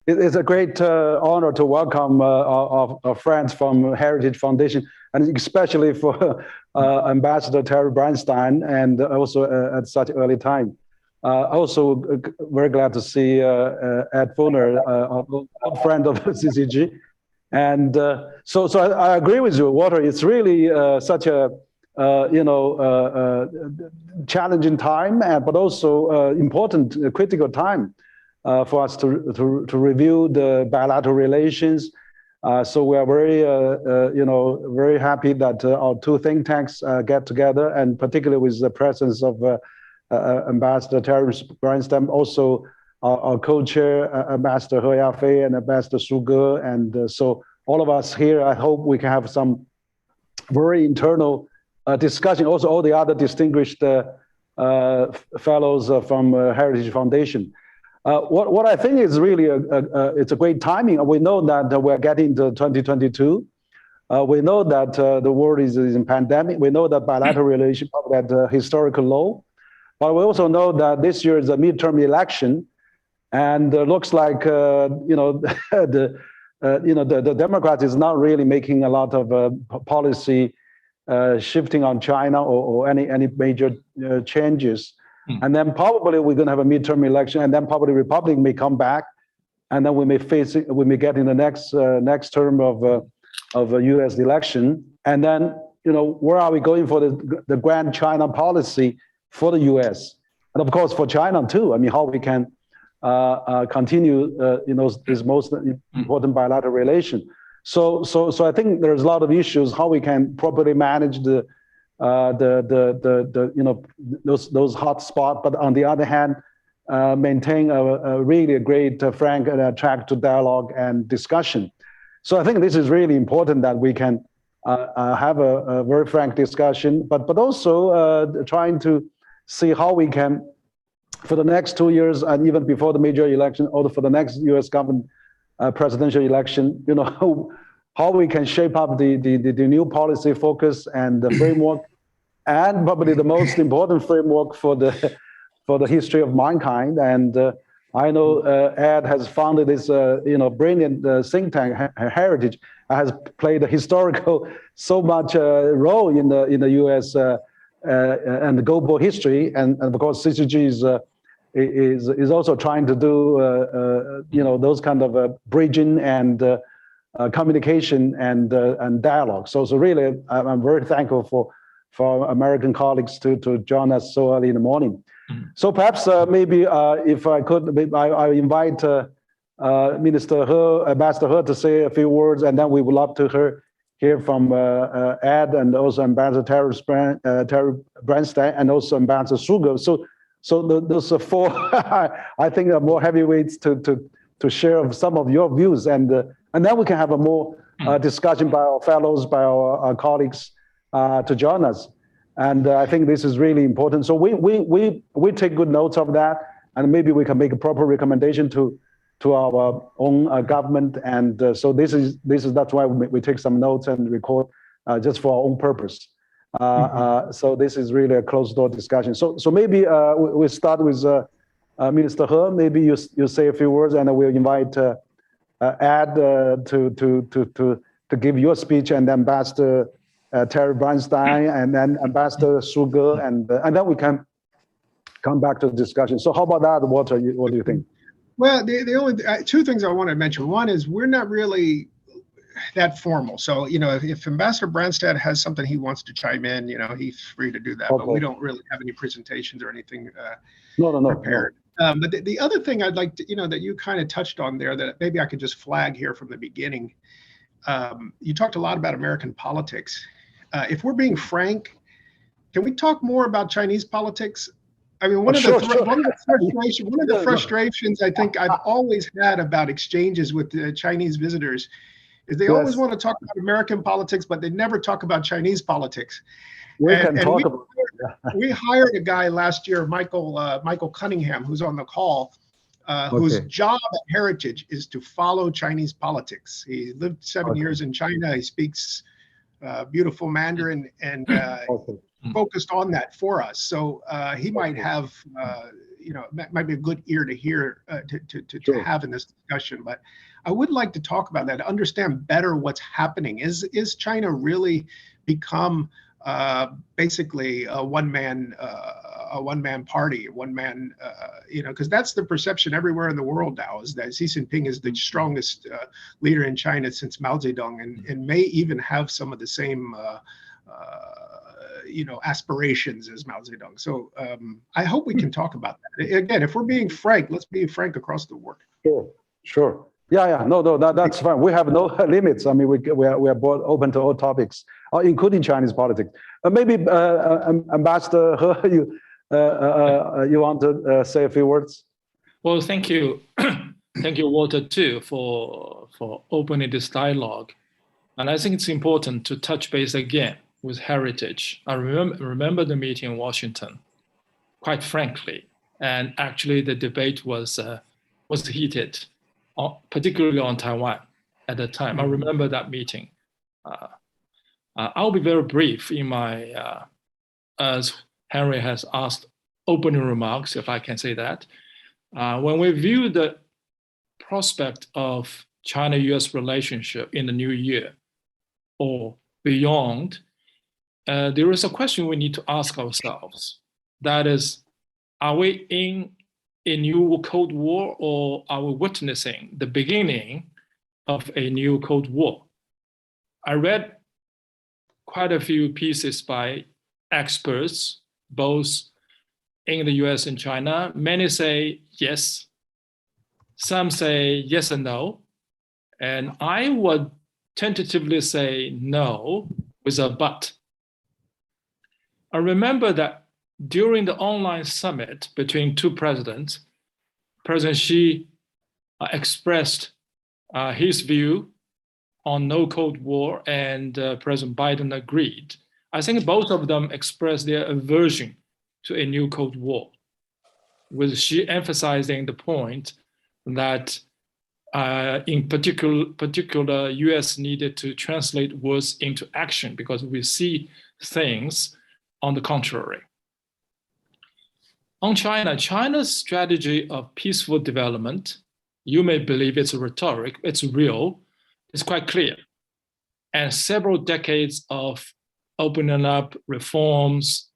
It's a great honor to welcome our friends from Heritage Foundation, and especially for Ambassador Terry Branstad, and also at such early time. Also, very glad to see Ed Feulner, a friend of CCG. And so I agree with you, Walter. It's really such a challenging time, but also important, critical time for us to review the bilateral relations. So we are very very happy that our two think tanks get together, and particularly with the presence of Ambassador Terry Branstad, also our co-chair, Ambassador He Yafei and Ambassador Su Ge. And so all of us here, I hope we can have some very internal discussion. Also, all the other distinguished fellows from Heritage Foundation. What I think is really it's a great timing. We know that we're getting to 2022. We know that the world is in pandemic. We know that bilateral relations are at a historical low. But we also know that this year is a midterm election, and looks like the Democrats is not really making a lot of policy shifting on China or any major changes. And then probably we're going to have a midterm election, and then probably Republican may come back, and then we may get in the next term of a U.S. election, and then where are we going for the grand China policy for the U.S. and of course for China too? I mean, how we can continue this most important bilateral relation. So I think there's a lot of issues how we can properly manage those hot spots, but on the other hand, maintain a really great, frank and attractive dialogue and discussion. So I think this is really important that we can have a very frank discussion, but also trying to see how we can, for the next 2 years and even before the major election, or for the next U.S. government presidential election, how we can shape up the new policy focus and the framework, and probably the most important framework for the history of mankind. And I know Ed has founded this brilliant think tank, Heritage, has played a historical so much role in the U.S. And the global history, and of course CCG is also trying to do those kind of bridging and communication and dialogue. So really, I'm very thankful for American colleagues to join us so early in the morning. So perhaps maybe if I could, I invite Minister He, Ambassador He, to say a few words, and then we would love to hear from Ed and also Ambassador Terry Branstad and also Ambassador Su Ge. So those are four, I think, are more heavyweights to share some of your views, and then we can have a more discussion by our fellows, by our colleagues to join us. And I think this is really important. So we take good notes of that, and maybe we can make a proper recommendation to our own government. And so that's why we take some notes and record just for our own purpose. So this is really a closed door discussion. So maybe we start with Minister He. Maybe you say a few words, and we'll invite Ed to give your speech, and Ambassador Terry Branstad, and then Ambassador Su Ge, and then we can come back to the discussion. So how about that, Walter? What do you think? Well, the only two things I want to mention. One is we're not really that formal. So, if Ambassador Branstad has something he wants to chime in, he's free to do that. Okay. But we don't really have any presentations or anything prepared. No. But the other thing I'd like to, that you kind of touched on there, that maybe I could just flag here from the beginning. You talked a lot about American politics. If we're being frank, can we talk more about Chinese politics? I mean, one of the frustrations I think I've always had about exchanges with the Chinese visitors is they always want to talk about American politics, but they never talk about Chinese politics. We hired a guy last year, Michael Cunningham, who's on the call, whose job at Heritage is to follow Chinese politics. He lived 7 years in China. He speaks beautiful Mandarin, and focused on that for us. So he might have might be a good ear to hear, to have in this discussion. But I would like to talk about that, to understand better what's happening. Is China really become basically a one-man party, because that's the perception everywhere in the world now, is that Xi Jinping is the strongest leader in China since Mao Zedong, and may even have some of the same aspirations as Mao Zedong. So I hope we can talk about that. Again, if we're being frank, let's be frank across the board. Sure. Yeah. No, that's fine. We have no limits. I mean, we are both open to all topics, including Chinese politics. Maybe Ambassador He, you want to say a few words? Well, thank you. Thank you, Walter, too, for opening this dialogue. And I think it's important to touch base again with heritage. I remember the meeting in Washington, quite frankly, and actually the debate was heated, particularly on Taiwan at the time. I remember that meeting. I'll be very brief in my, as Henry has asked, opening remarks, if I can say that. When we view the prospect of China-US relationship in the new year or beyond, there is a question we need to ask ourselves. That is, are we in a new Cold War, or are we witnessing the beginning of a new Cold War? I read quite a few pieces by experts, both in the US and China. Many say yes, some say yes and no, and I would tentatively say no with a but. I remember that during the online summit between two presidents, President Xi expressed his view on no Cold War, and President Biden agreed. I think both of them expressed their aversion to a new Cold War, with Xi emphasizing the point that in particular, US needed to translate words into action, because we see things on the contrary. On China, China's strategy of peaceful development, you may believe it's a rhetoric, it's real, it's quite clear. And several decades of opening up reforms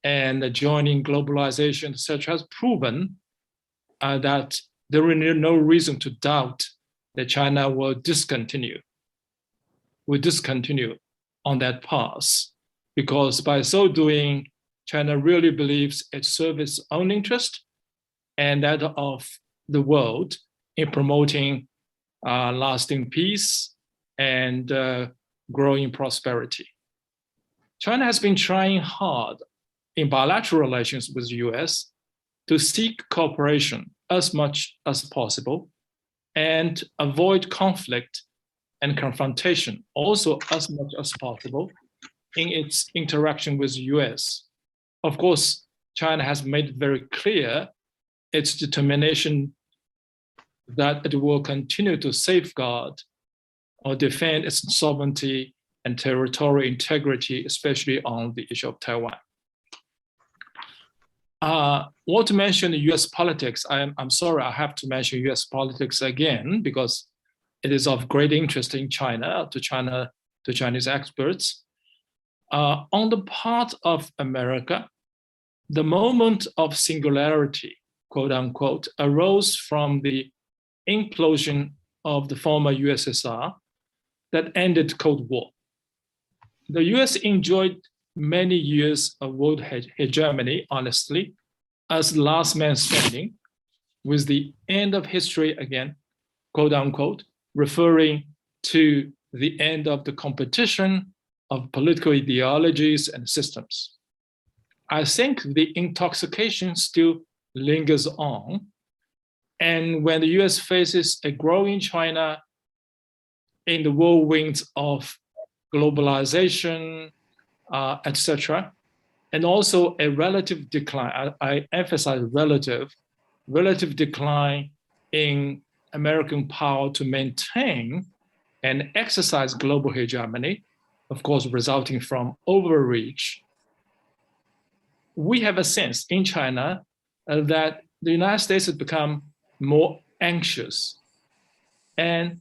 and joining globalization, etc., has proven that there is no reason to doubt that China will discontinue on that path, because by so doing, China really believes it serves its own interest and that of the world in promoting lasting peace and growing prosperity. China has been trying hard in bilateral relations with the US to seek cooperation as much as possible and avoid conflict and confrontation also as much as possible in its interaction with the US. Of course, China has made very clear its determination that it will continue to safeguard or defend its sovereignty and territorial integrity, especially on the issue of Taiwan. Walter mentioned US politics. I'm sorry, I have to mention US politics again, because it is of great interest in China, to Chinese experts. On the part of America, the moment of singularity, quote unquote, arose from the implosion of the former USSR that ended Cold War. The US enjoyed many years of world hegemony, honestly, as last man standing, with the end of history again, quote unquote, referring to the end of the competition of political ideologies and systems. I think the intoxication still lingers on. And when the US faces a growing China in the whirlwinds of globalization, etc., and also a relative decline, I emphasize relative decline in American power to maintain and exercise global hegemony, of course, resulting from overreach, we have a sense in China that the United States has become more anxious, and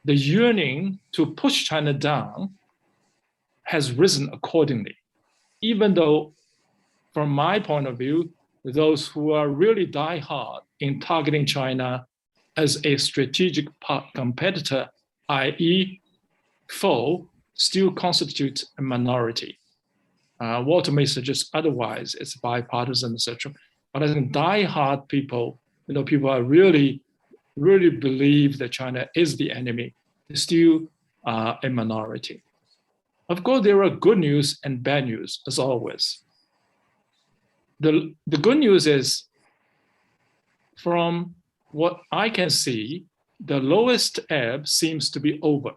the yearning to push China down has risen accordingly. Even though, from my point of view, those who are really diehard in targeting China as a strategic competitor, i.e. foe, still constitute a minority. Walter may suggest otherwise, it's bipartisan, etc. But I think diehard people, people are really believe that China is the enemy, is still a minority. Of course, there are good news and bad news, as always. The good news is, from what I can see, the lowest ebb seems to be over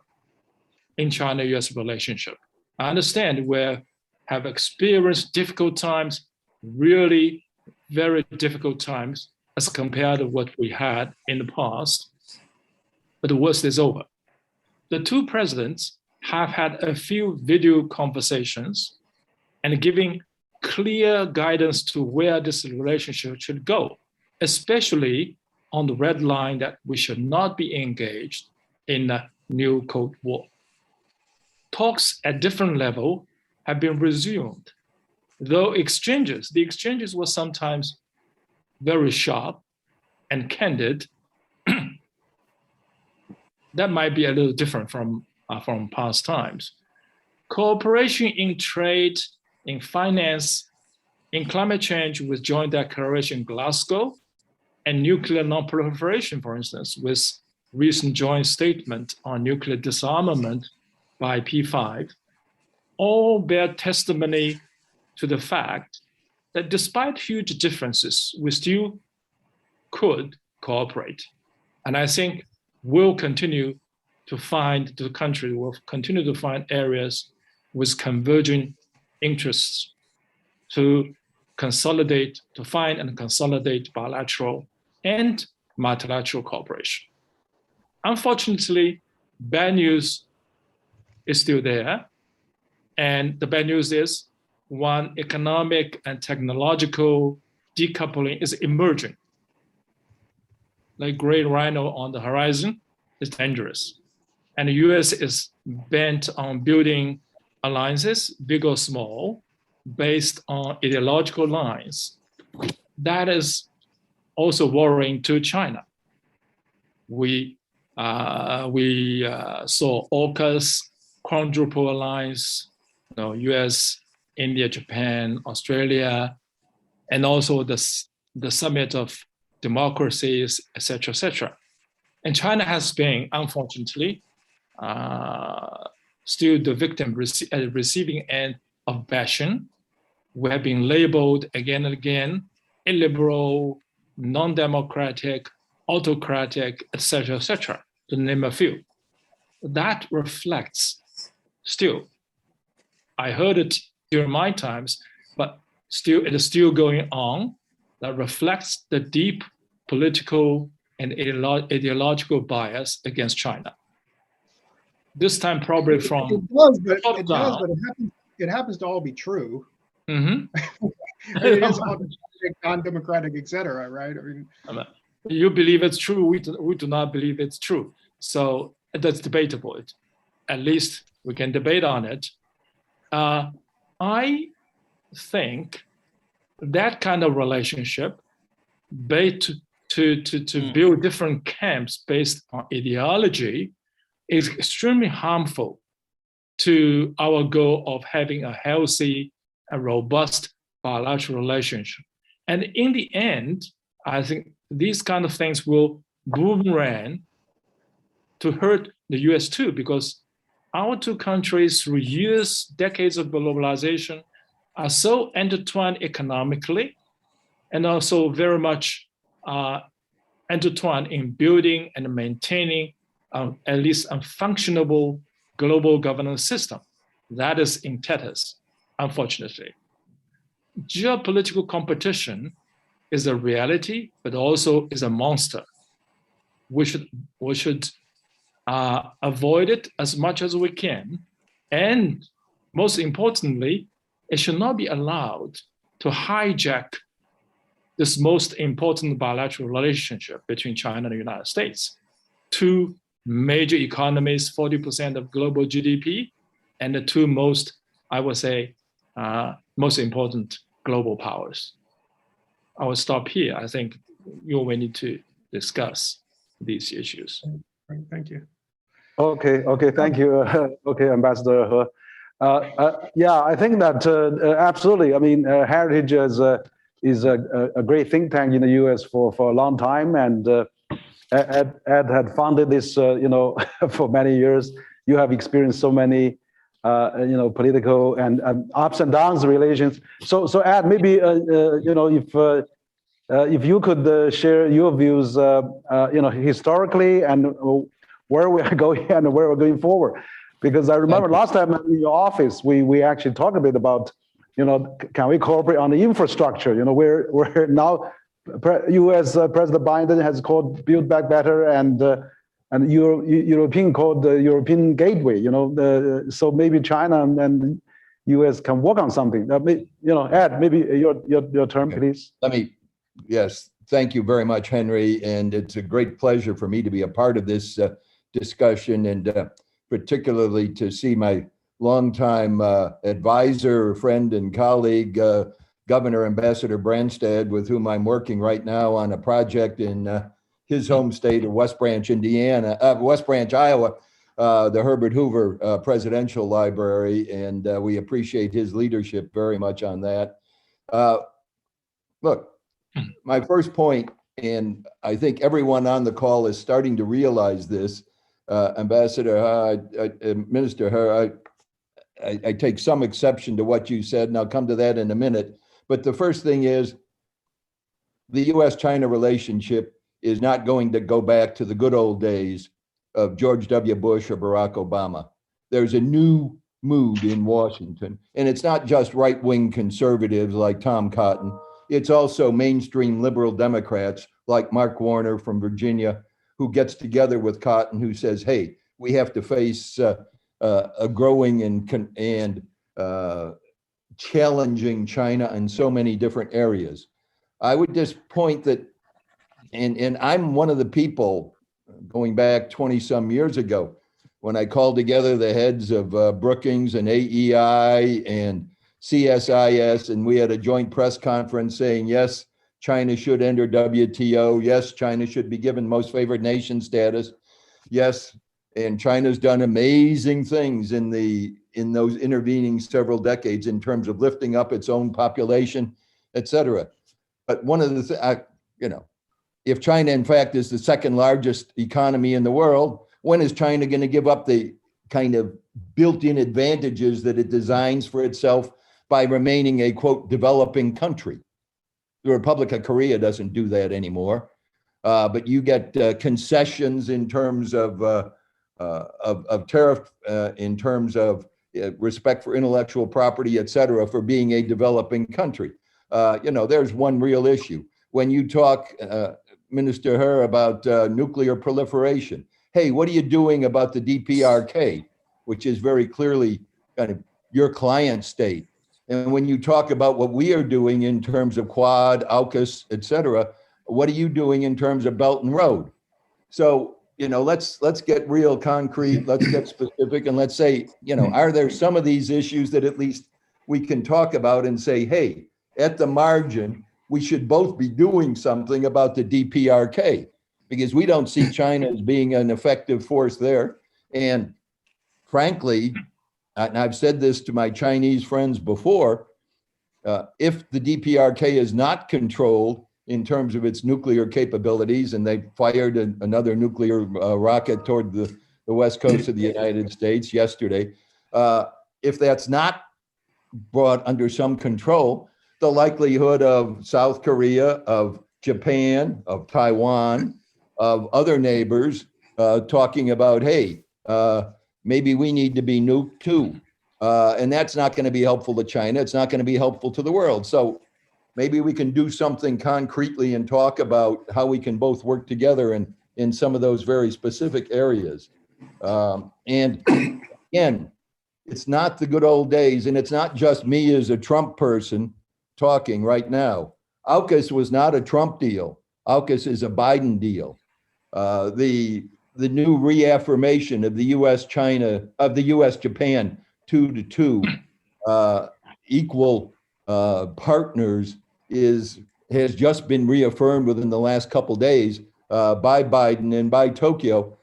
in China-US relationship. I understand we have experienced difficult times, really very difficult times as compared to what we had in the past, but the worst is over. The two presidents have had a few video conversations and giving clear guidance to where this relationship should go, especially on the red line that we should not be engaged in a new Cold War. Talks at different levels have been resumed, though the exchanges were sometimes very sharp and candid. That might be a little different from past times. Cooperation in trade, in finance, in climate change with joint declaration in Glasgow, and nuclear non-proliferation, for instance, with recent joint statement on nuclear disarmament by P5, all bear testimony to the fact that despite huge differences, we still could cooperate. And I think the country will continue to find areas with converging interests to find and consolidate bilateral and multilateral cooperation. Unfortunately, bad news is still there. And the bad news is, one, economic and technological decoupling is emerging. Like great rhino on the horizon is dangerous. And the US is bent on building alliances, big or small, based on ideological lines. That is also worrying to China. We saw AUKUS, quadruple alliance, US, India, Japan, Australia, and also the summit of democracies, etc., etc. And China has been, unfortunately, still the victim receiving end of bashing. We have been labeled again and again illiberal, non-democratic, autocratic, etc., etc., to name a few. That reflects still, I heard it during my times, but it is still going on, that reflects the deep political and ideological bias against China. This time probably from it happens to all be true. Mm-hmm. It is non-democratic, etc., right? I mean, you believe it's true, we do not believe it's true. So that's debatable. At least we can debate on it. I think that kind of relationship, to build different camps based on ideology, is extremely harmful to our goal of having a healthy and robust bilateral relationship. And in the end, I think these kind of things will boomerang to hurt the US too, because our two countries, through years, decades of globalization, are so intertwined economically, and also very much intertwined in building and maintaining at least a functionable global governance system. That is in tatters, unfortunately. Geopolitical competition is a reality, but also is a monster. We should avoid it as much as we can. And most importantly, it should not be allowed to hijack this most important bilateral relationship between China and the United States. Two major economies, 40% of global GDP, and the two most, I would say, most important global powers. I will stop here. I think you will need to discuss these issues. Thank you. Okay, thank you. Okay, Ambassador He. Yeah, I think that absolutely. I mean, Heritage is a great think tank in the U.S. for a long time, and Ed had founded this, for many years. You have experienced so many, political and ups and downs relations. So Ed, maybe if you could share your views, historically and where we are going and where we're going forward. Because I remember last time in your office, we actually talked a bit about, can we cooperate on the infrastructure? We're now, U.S. President Biden has called Build Back Better, and European called the European Gateway. So maybe China and U.S. can work on something. Ed, maybe your turn, please. Yes, thank you very much, Henry, and it's a great pleasure for me to be a part of this discussion, and particularly to see my longtime advisor, friend, and colleague, Governor Ambassador Branstad, with whom I'm working right now on a project in his home state of West Branch, Iowa, the Herbert Hoover Presidential Library, and we appreciate his leadership very much on that. Look, my first point, and I think everyone on the call is starting to realize this, Ambassador, Minister, I take some exception to what you said, and I'll come to that in a minute. But the first thing is, the U.S.-China relationship is not going to go back to the good old days of George W. Bush or Barack Obama. There's a new mood in Washington, and it's not just right-wing conservatives like Tom Cotton. It's also mainstream liberal Democrats like Mark Warner from Virginia, who gets together with Cotton, who says, hey, we have to face a growing and challenging China in so many different areas. I would just point that, and I'm one of the people, going back 20 some years ago, when I called together the heads of Brookings and AEI and CSIS, and we had a joint press conference saying, yes, China should enter WTO. Yes, China should be given most favored nation status. Yes, and China's done amazing things in those intervening several decades in terms of lifting up its own population, et cetera. But one of the if China in fact is the second largest economy in the world, when is China going to give up the kind of built-in advantages that it designs for itself by remaining a, quote, developing country? The Republic of Korea doesn't do that anymore, but you get concessions in terms of tariff, in terms of respect for intellectual property, et cetera, for being a developing country. There's one real issue. When you talk, Minister He, about nuclear proliferation, hey, what are you doing about the DPRK, which is very clearly kind of your client state? And when you talk about what we are doing in terms of Quad, AUKUS, et cetera, what are you doing in terms of Belt and Road? So, let's get real concrete, let's get specific, and let's say, are there some of these issues that at least we can talk about and say, hey, at the margin, we should both be doing something about the DPRK, because we don't see China as being an effective force there. And frankly, and I've said this to my Chinese friends before, if the DPRK is not controlled in terms of its nuclear capabilities, and they fired another nuclear rocket toward the west coast of the United States yesterday, if that's not brought under some control, the likelihood of South Korea, of Japan, of Taiwan, of other neighbors talking about, hey, maybe we need to be nuked too. And that's not going to be helpful to China. It's not going to be helpful to the world. So maybe we can do something concretely and talk about how we can both work together in some of those very specific areas. And again, it's not the good old days, and it's not just me as a Trump person talking right now. AUKUS was not a Trump deal. AUKUS is a Biden deal. The new reaffirmation of the U.S.-China, of the U.S.-Japan 2-2 equal partners has just been reaffirmed within the last couple days by Biden and by Tokyo.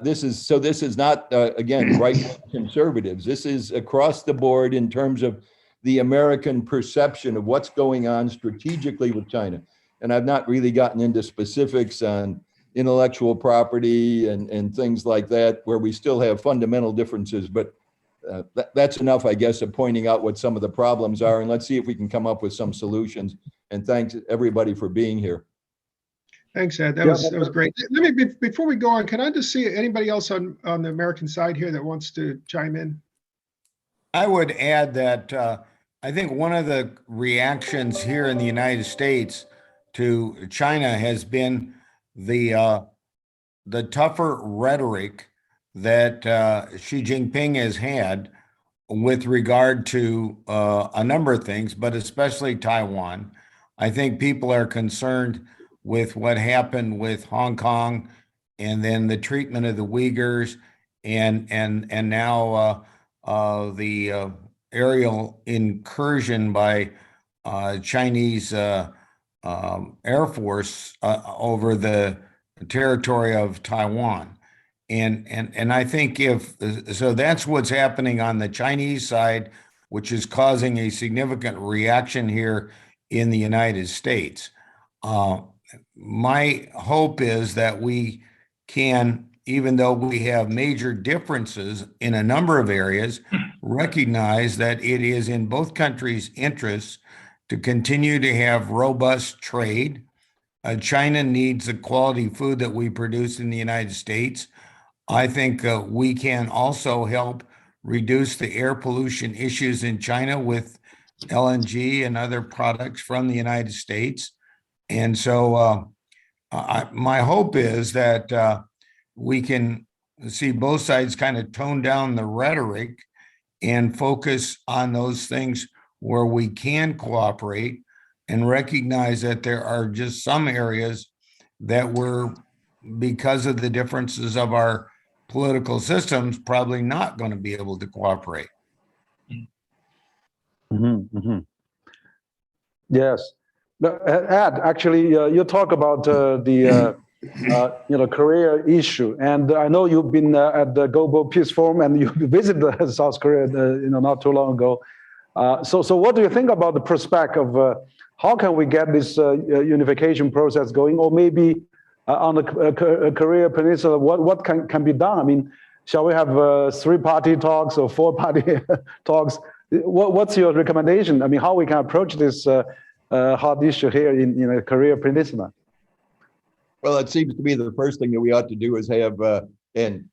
This is not again right conservatives. This is across the board in terms of the American perception of what's going on strategically with China. And I've not really gotten into specifics on intellectual property and things like that, where we still have fundamental differences. But that's enough, I guess, of pointing out what some of the problems are. And let's see if we can come up with some solutions. And thanks everybody for being here. Thanks, Ed. That was great. Let me, before we go on, can I just see anybody else on the American side here that wants to chime in? I would add that I think one of the reactions here in the United States to China has been the tougher rhetoric that Xi Jinping has had with regard to a number of things, but especially Taiwan. I think people are concerned with what happened with Hong Kong, and then the treatment of the Uyghurs, and now the aerial incursion by Chinese Air Force over the territory of Taiwan. And I think so that's what's happening on the Chinese side, which is causing a significant reaction here in the United States. My hope is that we can, even though we have major differences in a number of areas, recognize that it is in both countries' interests to continue to have robust trade. China needs the quality food that we produce in the United States. I think we can also help reduce the air pollution issues in China with LNG and other products from the United States. And so my hope is that we can see both sides kind of tone down the rhetoric and focus on those things where we can cooperate, and recognize that there are just some areas that we're, because of the differences of our political systems, probably not going to be able to cooperate. Mm-hmm, mm-hmm. Yes. Ed, actually, you talk about the Korea issue, and I know you've been at the Global Peace Forum and you visited South Korea, not too long ago. So what do you think about the prospect of how can we get this unification process going, or maybe on the Korea Peninsula, what can be done? I mean, shall we have 3-party talks or 4-party talks? What's your recommendation? I mean, how we can approach this hot issue here in Korea Peninsula? Well, it seems to me the first thing that we ought to do is have, and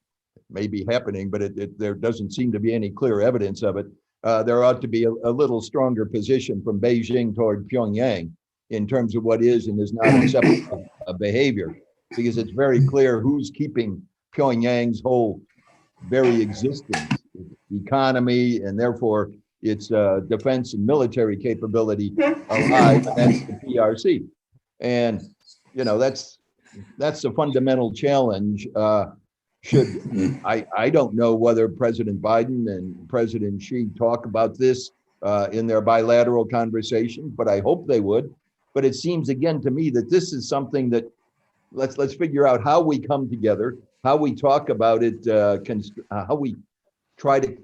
maybe happening, but there doesn't seem to be any clear evidence of it. There ought to be a little stronger position from Beijing toward Pyongyang in terms of what is and is not acceptable behavior, because it's very clear who's keeping Pyongyang's whole very existence, economy, and therefore its defense and military capability alive, and that's the PRC. And that's a fundamental challenge. I don't know whether President Biden and President Xi talk about this in their bilateral conversations, but I hope they would. But it seems again to me that this is something that let's figure out how we come together, how we talk about it, how we try to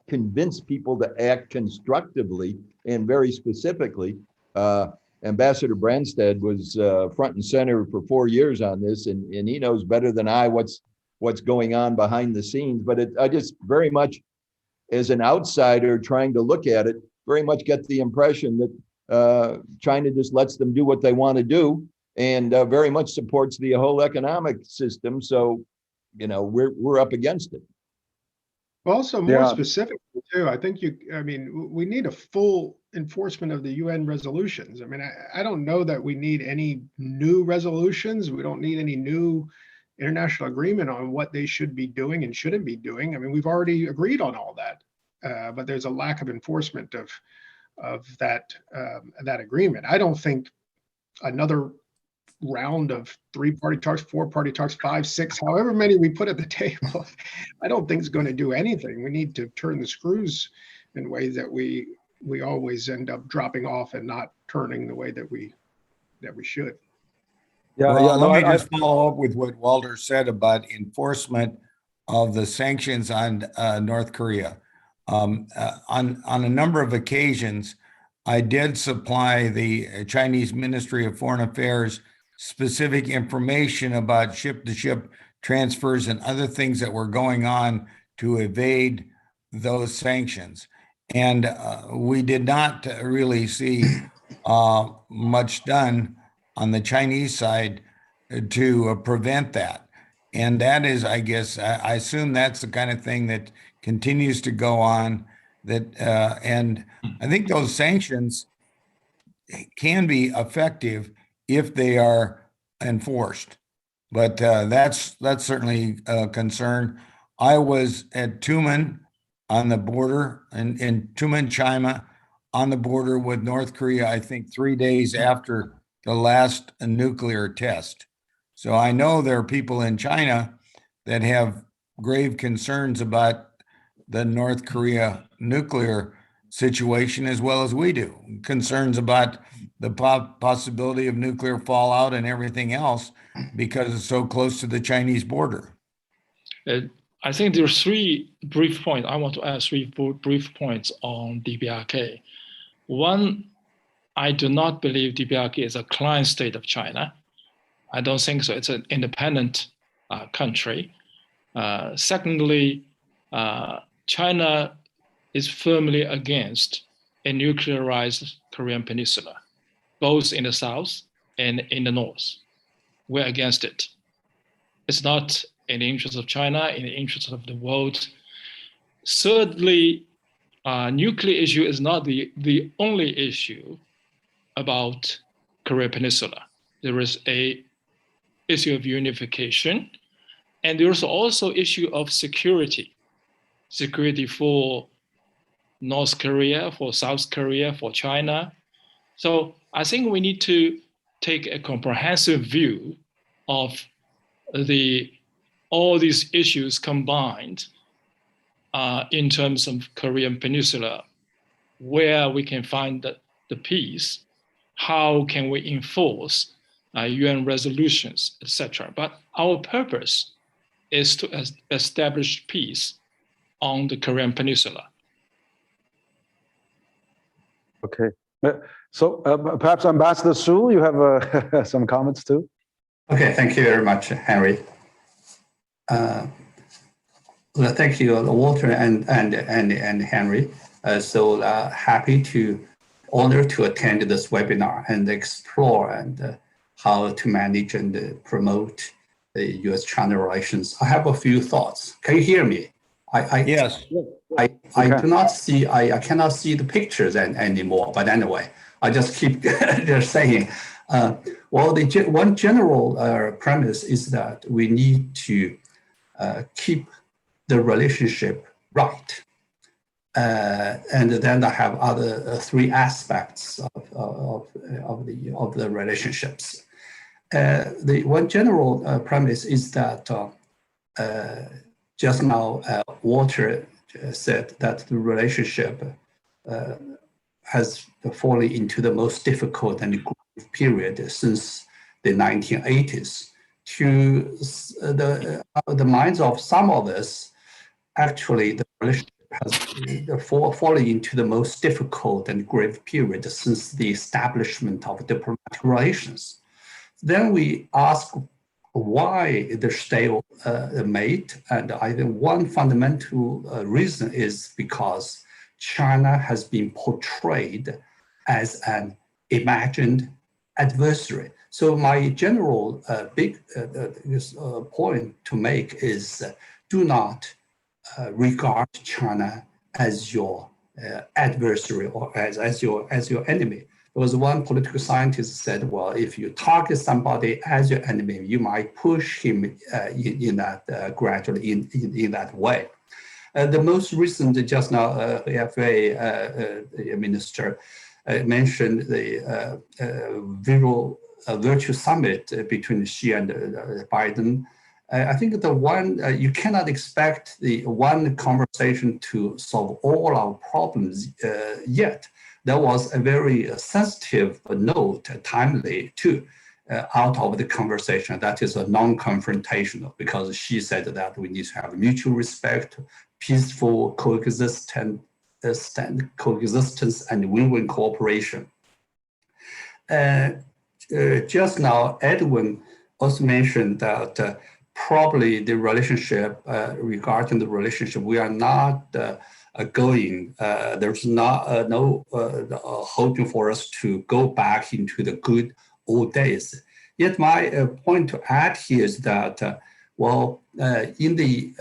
convince people to act constructively and very specifically. Ambassador Branstad was front and center for 4 years on this, and he knows better than I what's going on behind the scenes. But I just very much, as an outsider trying to look at it, very much get the impression that China just lets them do what they want to do, and very much supports the whole economic system. So, we're up against it. Also, more specifically too, I think we need a full enforcement of the UN resolutions. I mean, I don't know that we need any new resolutions. We don't need any new international agreement on what they should be doing and shouldn't be doing. I mean, we've already agreed on all that, but there's a lack of enforcement of that agreement. I don't think another round of 3-party talks, 4-party talks, 5, 6, however many we put at the table, I don't think it's going to do anything. We need to turn the screws in ways that we always end up dropping off and not turning the way that we should. Yeah, Well, yeah. No, let me just follow up with what Walter said about enforcement of the sanctions on North Korea. On a number of occasions, I did supply the Chinese Ministry of Foreign Affairs specific information about ship-to-ship transfers and other things that were going on to evade those sanctions. And we did not really see much done on the Chinese side to prevent that. And that is, I guess, I assume that's the kind of thing that continues to go on. And I think those sanctions can be effective if they are enforced. But that's certainly a concern. I was at Tumen on the border, in Tumen, China, on the border with North Korea, I think 3 days after the last nuclear test. So I know there are people in China that have grave concerns about the North Korea nuclear situation, as well as we do. Concerns about the possibility of nuclear fallout and everything else because it's so close to the Chinese border. I think there are 3 brief points. I want to add 3 brief points on DPRK. One, I do not believe DPRK is a client state of China. I don't think so. It's an independent country. Secondly, China is firmly against a nuclearized Korean Peninsula, both in the south and in the north. We're against it. It's not in the interest of China, in the interest of the world. Thirdly, nuclear issue is not the only issue about Korean Peninsula. There is a issue of unification, and there's also issue of security for North Korea, for South Korea, for China. So I think we need to take a comprehensive view of all these issues combined in terms of Korean Peninsula, where we can find the peace, how can we enforce UN resolutions, etc. But our purpose is to establish peace on the Korean Peninsula. Okay. So perhaps Ambassador Su, you have some comments too? Okay, thank you very much, Henry. Thank you, Walter and Henry. So happy to honor to attend this webinar and explore and how to manage and promote the U.S.-China relations. I have a few thoughts. Can you hear me? Yes. I do not see. I cannot see the pictures anymore. But anyway, I just keep just saying. Well, one general premise is that we need to keep the relationship right. And then I have other 3 aspects of the relationships. The one general premise is that just now Walter said that the relationship has fallen into the most difficult and grave period since the 1980s. To the minds of some of us, actually the relationship has fallen into the most difficult and grave period since the establishment of diplomatic relations. Then we ask why they're still made, and I think one fundamental reason is because China has been portrayed as an imagined adversary. So my general big point to make is do not regard China as your adversary or as your enemy. There was one political scientist said, well, if you target somebody as your enemy, you might push him in that gradually in that way. The most recent, just now, FA minister mentioned the visual virtual summit between Xi and Biden, I think the one, you cannot expect the one conversation to solve all our problems yet. There was a very sensitive note, timely too, out of the conversation that is a non-confrontational, because she said that we need to have mutual respect, peaceful coexistence and win-win cooperation. Just now, Edwin also mentioned that probably the relationship, regarding the relationship, we are not there's no hoping for us to go back into the good old days. Yet my point to add here is that, in the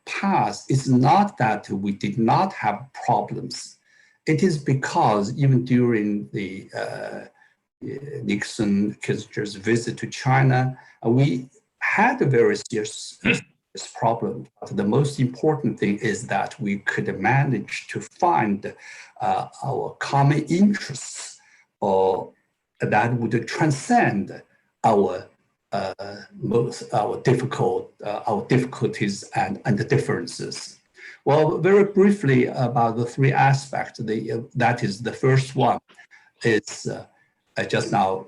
past, it's not that we did not have problems. It is because even during the Nixon, Kissinger's visit to China, we had a very serious problem. But the most important thing is that we could manage to find our common interests, or that would transcend our difficulties and the differences. Well, very briefly about the three aspects. That is, the first one is just now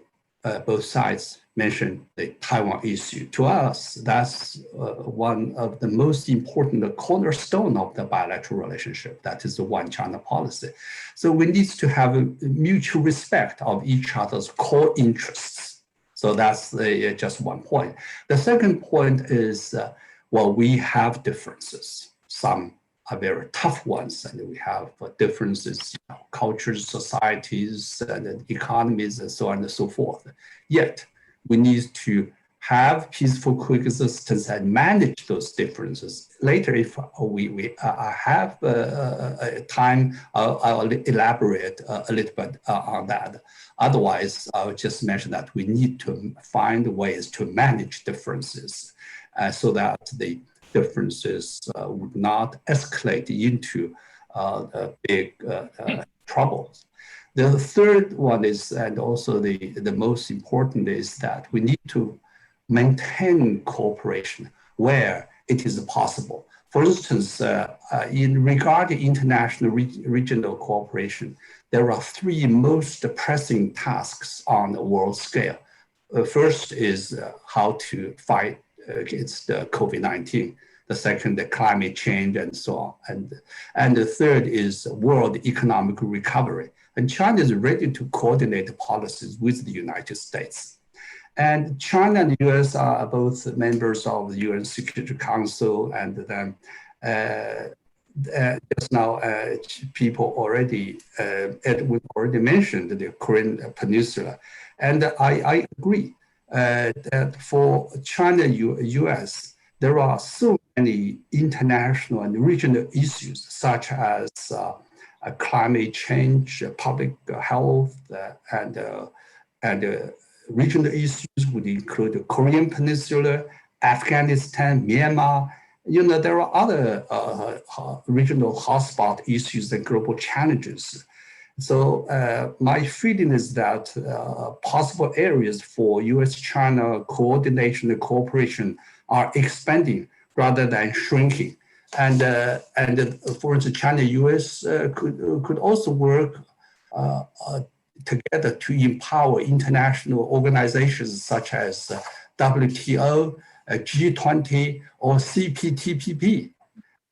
both sides mentioned the Taiwan issue. To us, that's one of the most important cornerstone of the bilateral relationship. That is the one China policy. So we need to have a mutual respect of each other's core interests. So that's just one point. The second point is, we have differences. Some are very tough ones, and we have differences, cultures, societies, and economies, and so on and so forth. Yet, we need to have peaceful coexistence and manage those differences. Later, if we have time, I'll elaborate a little bit on that. Otherwise, I'll just mention that we need to find ways to manage differences so that the differences would not escalate into big troubles. The third one is, and also the most important, is that we need to maintain cooperation where it is possible. For instance, in regarding international regional cooperation, there are three most pressing tasks on the world scale. First is how to fight against COVID-19. The second, the climate change, and so on. And the third is world economic recovery. And China is ready to coordinate policies with the United States. And China and the US are both members of the UN Security Council, and then just now people already, Edwin already mentioned the Korean Peninsula. And I agree that for China, US, there are so many international and regional issues, such as climate change, public health, and regional issues would include the Korean Peninsula, Afghanistan, Myanmar. There are other regional hotspot issues and global challenges. So my feeling is that possible areas for US-China coordination and cooperation are expanding rather than shrinking. And for instance, China-US could also work together to empower international organizations such as WTO, G20, or CPTPP.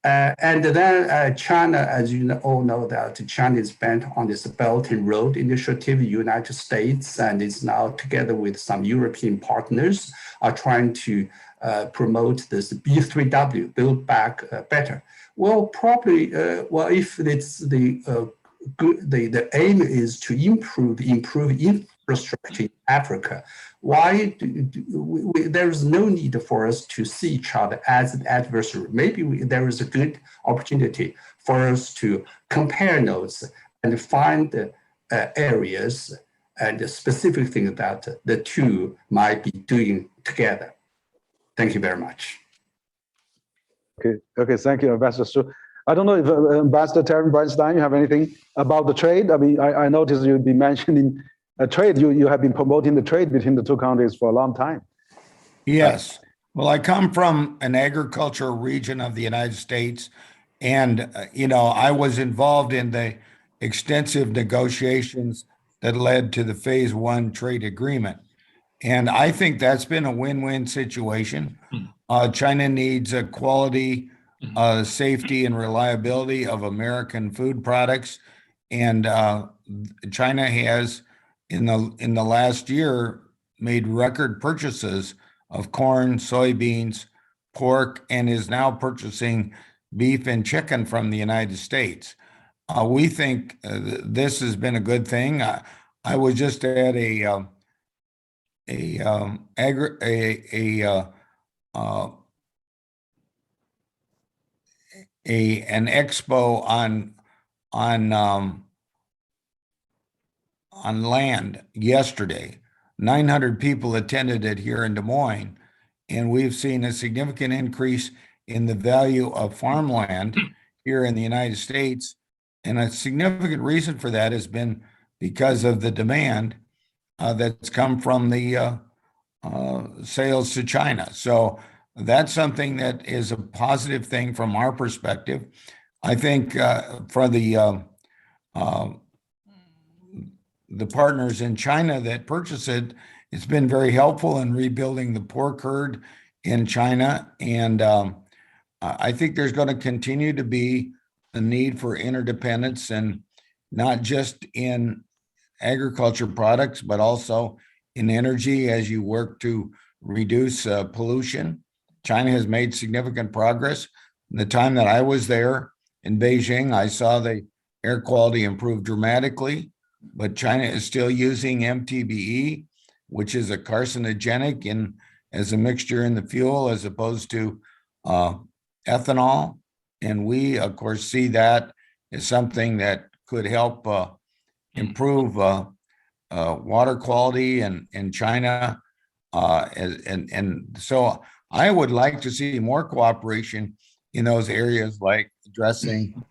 And then China, as you all know, that China is bent on this Belt and Road Initiative. United States and is now together with some European partners are trying to promote this B3W, Build Back Better. Well, probably, if it's the aim is to improve infrastructure in Africa, why there is no need for us to see each other as an adversary? Maybe there is a good opportunity for us to compare notes and find areas and specific things that the two might be doing together. Thank you very much. Okay, thank you, Ambassador Su. I don't know if Ambassador Terence Branstad, you have anything about the trade? I mean, I noticed you'd be mentioning trade. You have been promoting the trade between the two countries for a long time. Yes. Well, I come from an agricultural region of the United States, and I was involved in the extensive negotiations that led to the Phase 1 trade agreement. And I think that's been a win-win situation. China needs a quality, safety, and reliability of American food products. And China has, in the last year, made record purchases of corn, soybeans, pork, and is now purchasing beef and chicken from the United States. We think this has been a good thing. I was just at an expo on land yesterday. 900 people attended it here in Des Moines, and we've seen a significant increase in the value of farmland here in the United States. And a significant reason for that has been because of the demand that's come from the sales to China. So that's something that is a positive thing from our perspective. I think for the partners in China that purchase it, it's been very helpful in rebuilding the pork herd in China. And I think there's going to continue to be a need for interdependence, and not just in agriculture products, but also in energy as you work to reduce pollution. China has made significant progress. In the time that I was there in Beijing, I saw the air quality improve dramatically, but China is still using MTBE, which is a carcinogenic as a mixture in the fuel as opposed to ethanol. And we, of course, see that as something that could help improve water quality in China. And so I would like to see more cooperation in those areas, like addressing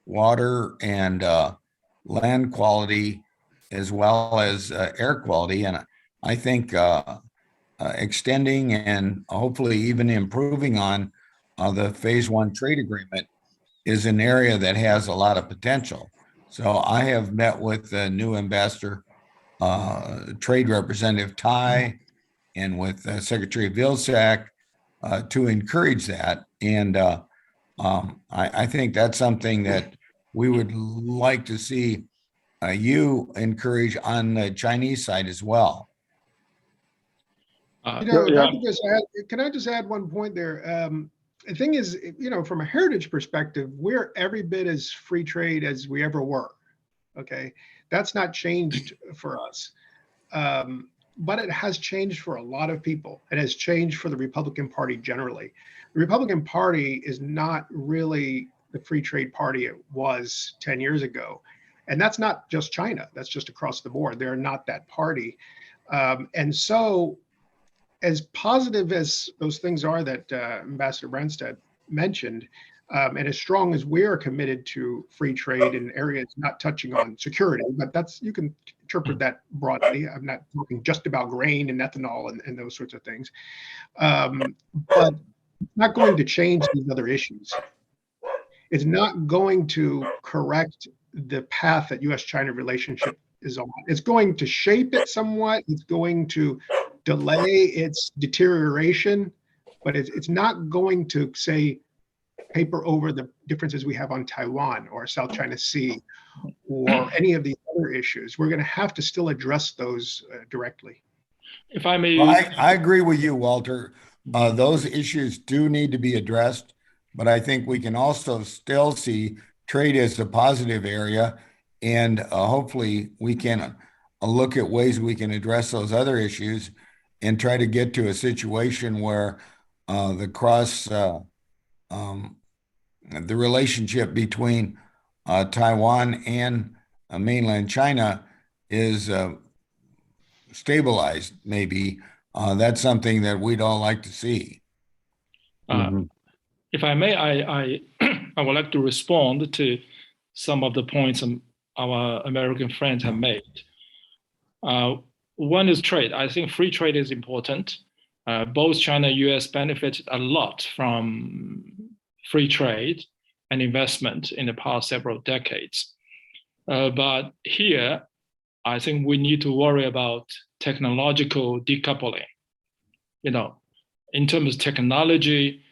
water and land quality, as well as air quality. And I think extending and hopefully even improving on the Phase 1 trade agreement is an area that has a lot of potential. So I have met with the new ambassador, Trade Representative Tai, and with Secretary Vilsack to encourage that. And I think that's something that we would like to see you encourage on the Chinese side as well. Can I just add one point there? The thing is, from a heritage perspective, we're every bit as free trade as we ever were. Okay, that's not changed for us, but it has changed for a lot of people. It has changed for the Republican Party generally. The Republican Party is not really the free trade party it was 10 years ago. And that's not just China, that's just across the board. They're not that party. And so, as positive as those things are that Ambassador Branstad mentioned, and as strong as we are committed to free trade in areas not touching on security, but you can interpret that broadly. I'm not talking just about grain and ethanol and those sorts of things. But it's not going to change these other issues. It's not going to correct the path that U.S.-China relationship is on. It's going to shape it somewhat. It's going to delay its deterioration, but it's not going to, say, paper over the differences we have on Taiwan or South China Sea or any of these other issues. We're going to have to still address those directly. If I may, I agree with you, Walter. Those issues do need to be addressed, but I think we can also still see trade as a positive area, and hopefully we can look at ways we can address those other issues and try to get to a situation where the relationship between Taiwan and mainland China is stabilized, maybe. That's something that we'd all like to see. If I may, I would like to respond to some of the points our American friends have made. One is trade. I think free trade is important. Both China and US benefited a lot from free trade and investment in the past several decades. But here, I think we need to worry about technological decoupling. In terms of technology,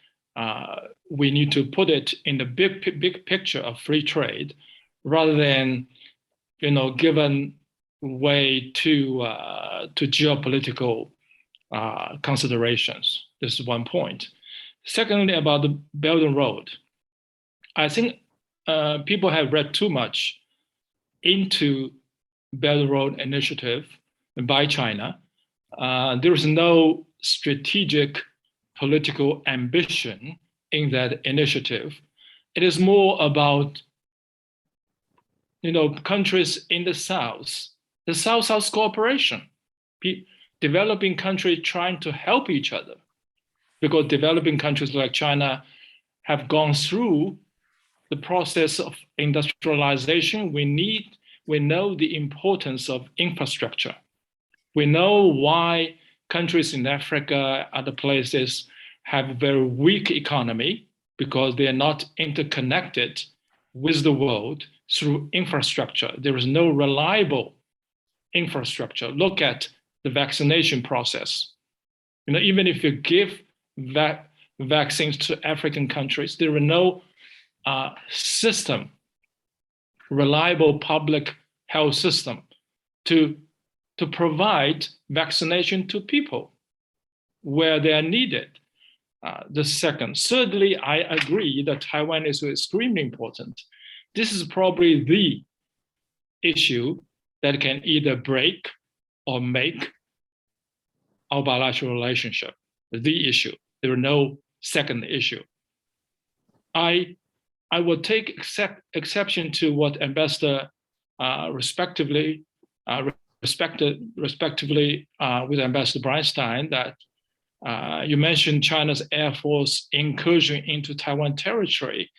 we need to put it in the big picture of free trade, rather than, given way to geopolitical considerations. This is one point. Secondly, about the Belt and Road, I think people have read too much into Belt and Road Initiative by China. There is no strategic political ambition in that initiative. It is more about, countries in the South-South cooperation, developing countries trying to help each other, because developing countries like China have gone through the process of industrialization. We know the importance of infrastructure. We know why countries in Africa, other places, have a very weak economy, because they are not interconnected with the world through infrastructure. There is no reliable infrastructure. Look at the vaccination process. Even if you give vaccines to African countries, there are no reliable public health system to provide vaccination to people where they are needed. Thirdly, I agree that Taiwan is extremely important. This is probably the issue that can either break or make our bilateral relationship. The issue. There are no second issue. I will take exception to what Ambassador respectively with Ambassador Branstad, that you mentioned China's Air Force incursion into Taiwan territory.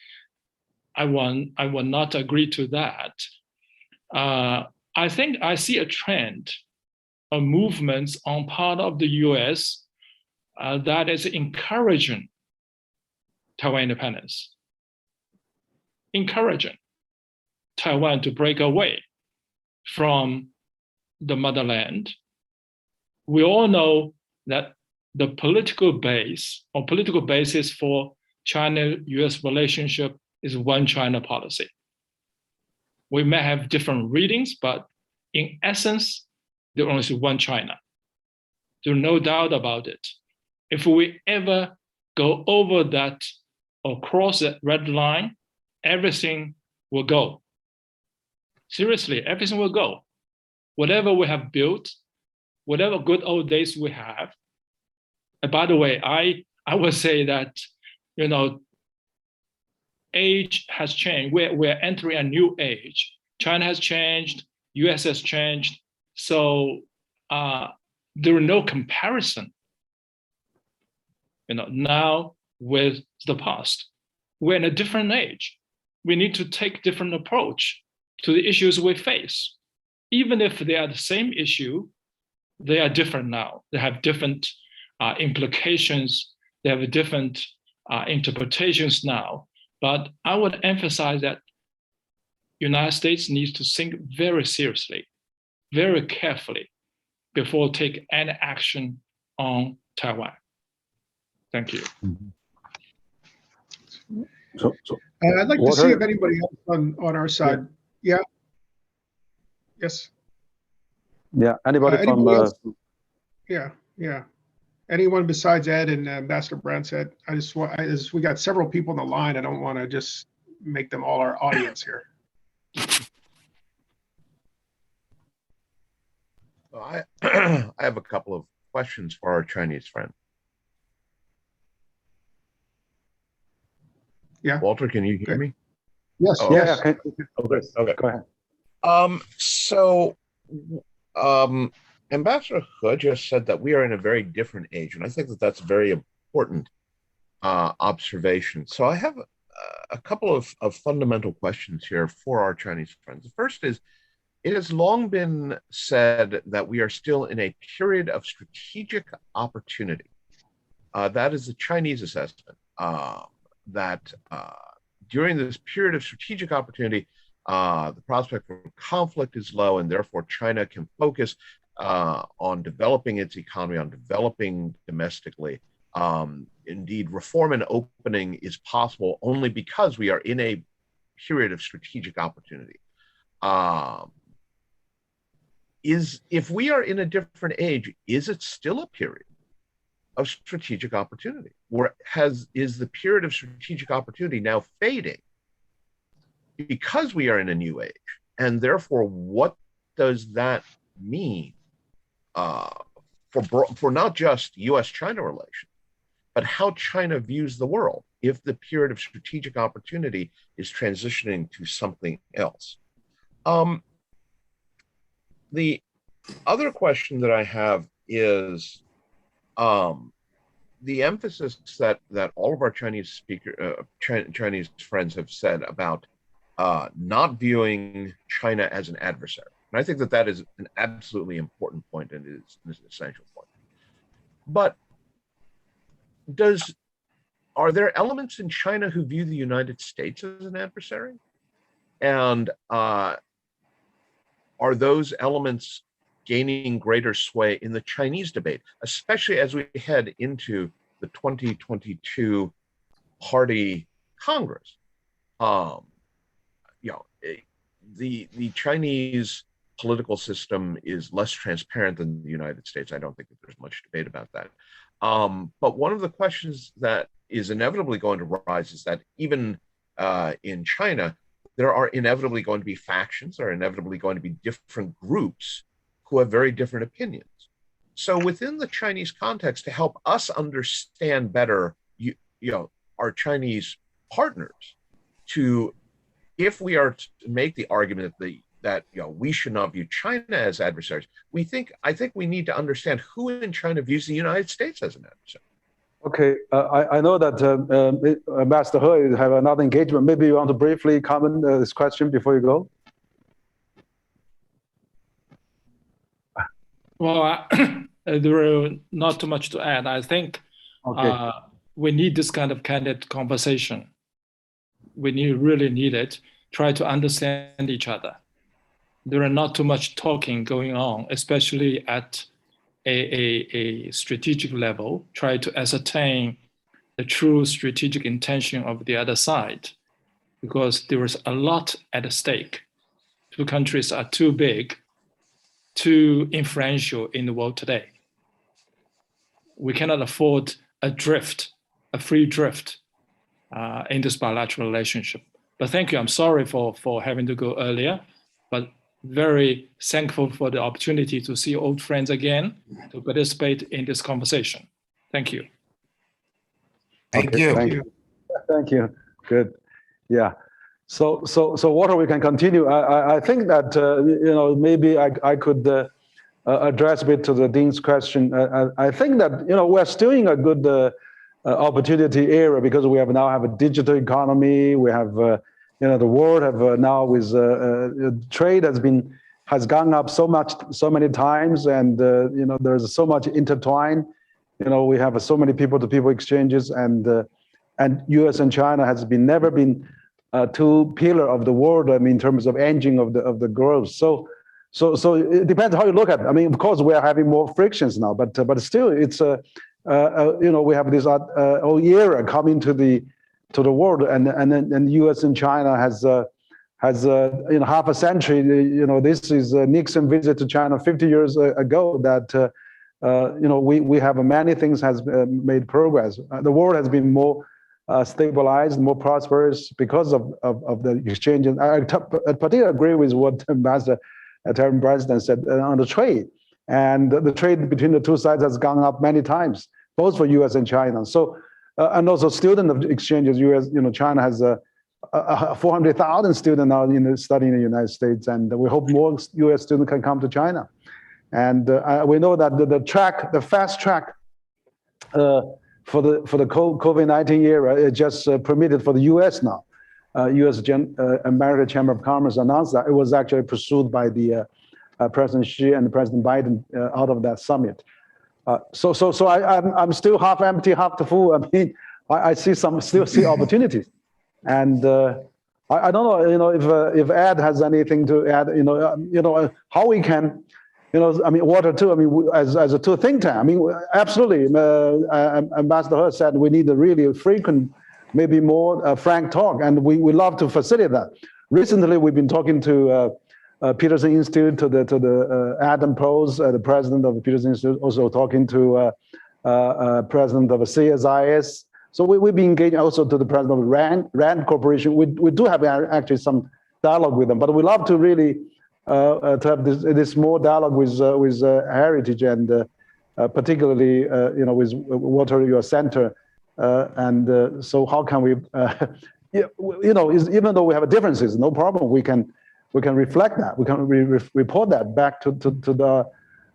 I will not agree to that. I think I see a trend of movements on part of the US that is encouraging Taiwan independence, encouraging Taiwan to break away from the motherland. We all know that the political basis for China-US relationship is one China policy. We may have different readings, but in essence, there is only one China. There's no doubt about it. If we ever go over that or cross that red line, everything will go. Seriously, everything will go. Whatever we have built, whatever good old days we have. And by the way, I would say that, age has changed. We're entering a new age. China has changed, US has changed. So there are no comparison, now with the past. We're in a different age. We need to take different approach to the issues we face. Even if they are the same issue, they are different now. They have different implications. They have different interpretations now. But I would emphasize that United States needs to think very seriously, very carefully, before take any action on Taiwan. Thank you. So I'd like to see if anybody else on our side. Yeah. Yes. Yeah. Anybody from? Else? Yeah. Anyone besides Ed and Ambassador Branstad? We got several people on the line. I don't want to just make them all our audience here. Well, I have a couple of questions for our Chinese friend. Yeah. Walter, can you hear me? Yes. Oh, yes. Okay. Okay. Go ahead. Ambassador He just said that we are in a very different age, and I think that that's a very important observation. So I have a couple of fundamental questions here for our Chinese friends. The first is, it has long been said that we are still in a period of strategic opportunity. That is the Chinese assessment, that during this period of strategic opportunity, the prospect for conflict is low, and therefore China can focus on developing its economy, on developing domestically. Indeed, reform and opening is possible only because we are in a period of strategic opportunity. If we are in a different age, is it still a period of strategic opportunity? Or is the period of strategic opportunity now fading because we are in a new age? And therefore, what does that mean for not just US-China relations, but how China views the world if the period of strategic opportunity is transitioning to something else? The other question that I have is the emphasis that all of our Chinese Chinese friends have said about not viewing China as an adversary. And I think that is an absolutely important point, and is an essential point. But are there elements in China who view the United States as an adversary? And are those elements gaining greater sway in the Chinese debate, especially as we head into the 2022 Party Congress? The Chinese political system is less transparent than the United States. I don't think that there's much debate about that. But one of the questions that is inevitably going to rise is that even in China, there are inevitably going to be factions, there are inevitably going to be different groups who have very different opinions. So within the Chinese context, to help us understand better, our Chinese partners, if we are to make the argument that we should not view China as adversaries, I think we need to understand who in China views the United States as an adversary. Okay, I know that Ambassador He have another engagement. Maybe you want to briefly comment this question before you go? Well, there is not too much to add. I think we need this kind of candid conversation. We really need it. Try to understand each other. There are not too much talking going on, especially at a strategic level. Try to ascertain the true strategic intention of the other side, because there is a lot at stake. Two countries are too big, too influential in the world today. We cannot afford a free drift in this bilateral relationship. But thank you. I'm sorry for having to go earlier, but very thankful for the opportunity to see old friends again, to participate in this conversation. Thank you. Thank you. Thank you. Good. Yeah. So Walter, we can continue. I think that maybe I could address a bit to the Dean's question. I think that we're still in a good opportunity era, because we now have a digital economy. We have the world have now with trade has gone up so many times, and there's so much intertwined. We have so many people-to-people exchanges, and U.S. and China has never been two pillars of the world. I mean, in terms of engine of the growth. So it depends how you look at it. I mean, of course, we are having more frictions now, but still, it's we have this whole era coming to the world, and U.S. and China has half a century. This is Nixon visit to China 50 years ago. That we have many things has made progress. The world has been more stabilized, more prosperous because of the exchange. And I particularly agree with what Ambassador Branstad said on the trade. And the trade between the two sides has gone up many times, both for U.S. and China. So, and also student exchanges. China has 400,000 students now studying in the United States, and we hope more U.S. students can come to China. And we know that the fast track the COVID-19 era, it just permitted for the U.S. now. U.S. American Chamber of Commerce announced that it was actually pursued by the President Xi and President Biden out of that summit. So I'm still half empty, half full. I mean, I still see opportunities, and I don't know, if Ed has anything to add, how we can, I mean, Walter too. I mean, as a two think tank, I mean, absolutely. Ambassador He said we need a really frequent, maybe more frank talk, and we love to facilitate that. Recently, we've been talking to Peterson Institute, to the Adam Pose, the president of the Peterson Institute, also talking to president of CSIS. So we've been engaging also to the president of RAND Corporation. We do have actually some dialogue with them, but we love to really to have this more dialogue with Heritage, and particularly with Walter, your center, and so how can we even though we have differences, no problem. We can reflect that. We can report that back to the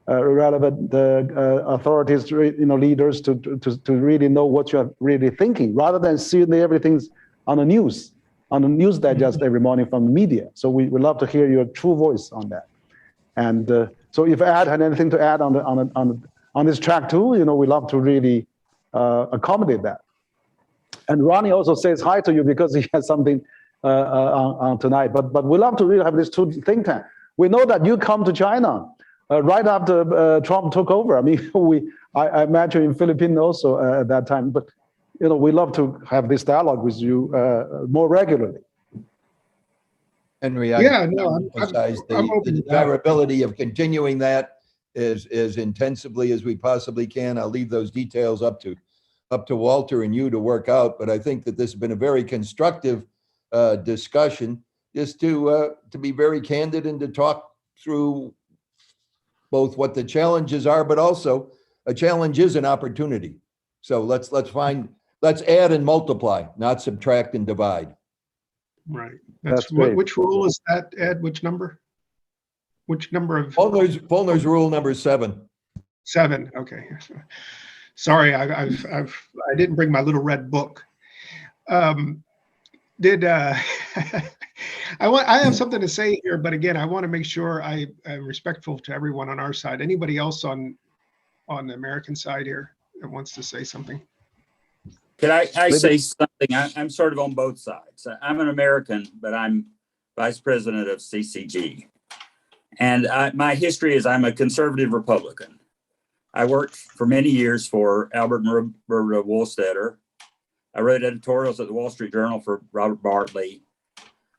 relevant authorities, leaders, to really know what you're really thinking, rather than seeing everything's on the news digest every morning from the media. So we would love to hear your true voice on that. And so if Ed had anything to add on this track too, we love to really accommodate that. And Ronnie also says hi to you because he has something on tonight. But we love to really have this two think tank. We know that you come to China right after Trump took over. I mean, I imagine in Philippines also at that time. But we love to have this dialogue with you more regularly. Henry, I'm emphasize open the to that. desirability of continuing that as intensively as we possibly can. I'll leave those details up to Walter and you to work out. But I think that this has been a very constructive discussion, just to be very candid and to talk through both what the challenges are, but also a challenge is an opportunity. So let's add and multiply, not subtract and divide. Right. That's great. Which rule is that, Ed? Which number? Which number of? Feulner's rule number 7. 7. Okay. Sorry, I didn't bring my little red book. I have something to say here, but again, I want to make sure I'm respectful to everyone on our side. Anybody else on the American side here that wants to say something? Can I say something? I'm sort of on both sides. I'm an American, but I'm vice president of CCG. And my history is I'm a conservative Republican. I worked for many years for Albert and Roberta Wohlstetter. I wrote editorials at the Wall Street Journal for Robert Bartley.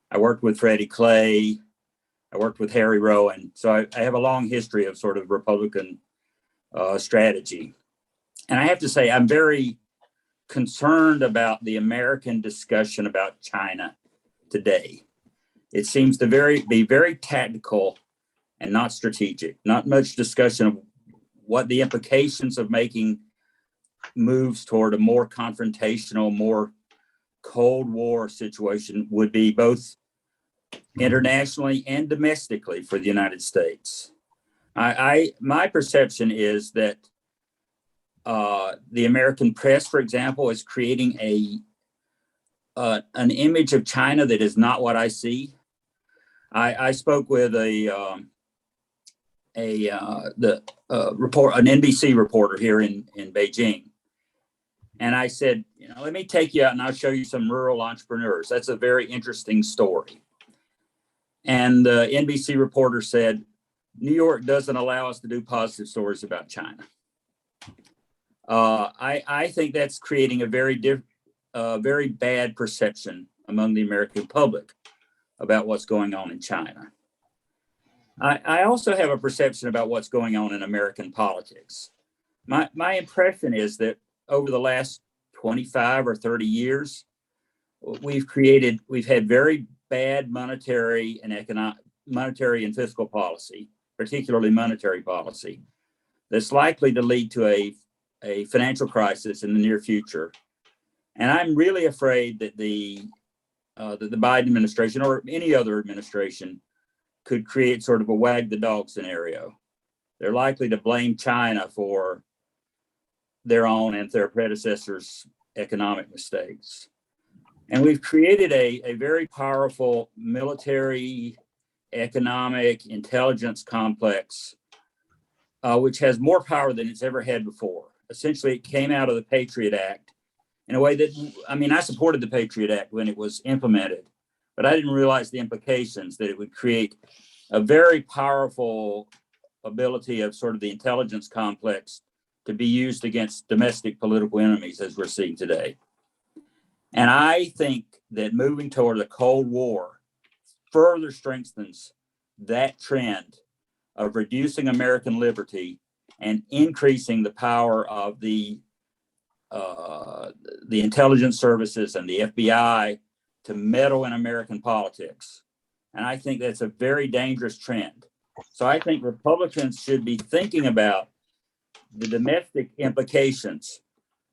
I worked with Freddie Clay. I worked with Harry Rowan. So I have a long history of sort of Republican strategy. And I have to say, I'm very concerned about the American discussion about China today. It seems to be very tactical and not strategic. Not much discussion of what the implications of making moves toward a more confrontational, more Cold War situation would be, both internationally and domestically, for the United States. My perception is that the American press, for example, is creating an image of China that is not what I see. I spoke with an NBC reporter here in Beijing, and I said, let me take you out and I'll show you some rural entrepreneurs. That's a very interesting story. And the NBC reporter said, New York doesn't allow us to do positive stories about China. I think that's creating a very bad perception among the American public about what's going on in China. I also have a perception about what's going on in American politics. My impression is that over the last 25 or 30 years, we've had very bad monetary and fiscal policy, particularly monetary policy, that's likely to lead to a financial crisis in the near future. And I'm really afraid that the Biden administration or any other administration could create sort of a wag the dog scenario. They're likely to blame China for their own and their predecessors' economic mistakes. And we've created a very powerful military, economic, intelligence complex, which has more power than it's ever had before. Essentially, it came out of the Patriot Act in a way that, I mean, I supported the Patriot Act when it was implemented, but I didn't realize the implications that it would create a very powerful ability of sort of the intelligence complex to be used against domestic political enemies as we're seeing today. And I think that moving toward a Cold War further strengthens that trend of reducing American liberty and increasing the power of the intelligence services and the FBI to meddle in American politics. And I think that's a very dangerous trend. So I think Republicans should be thinking about the domestic implications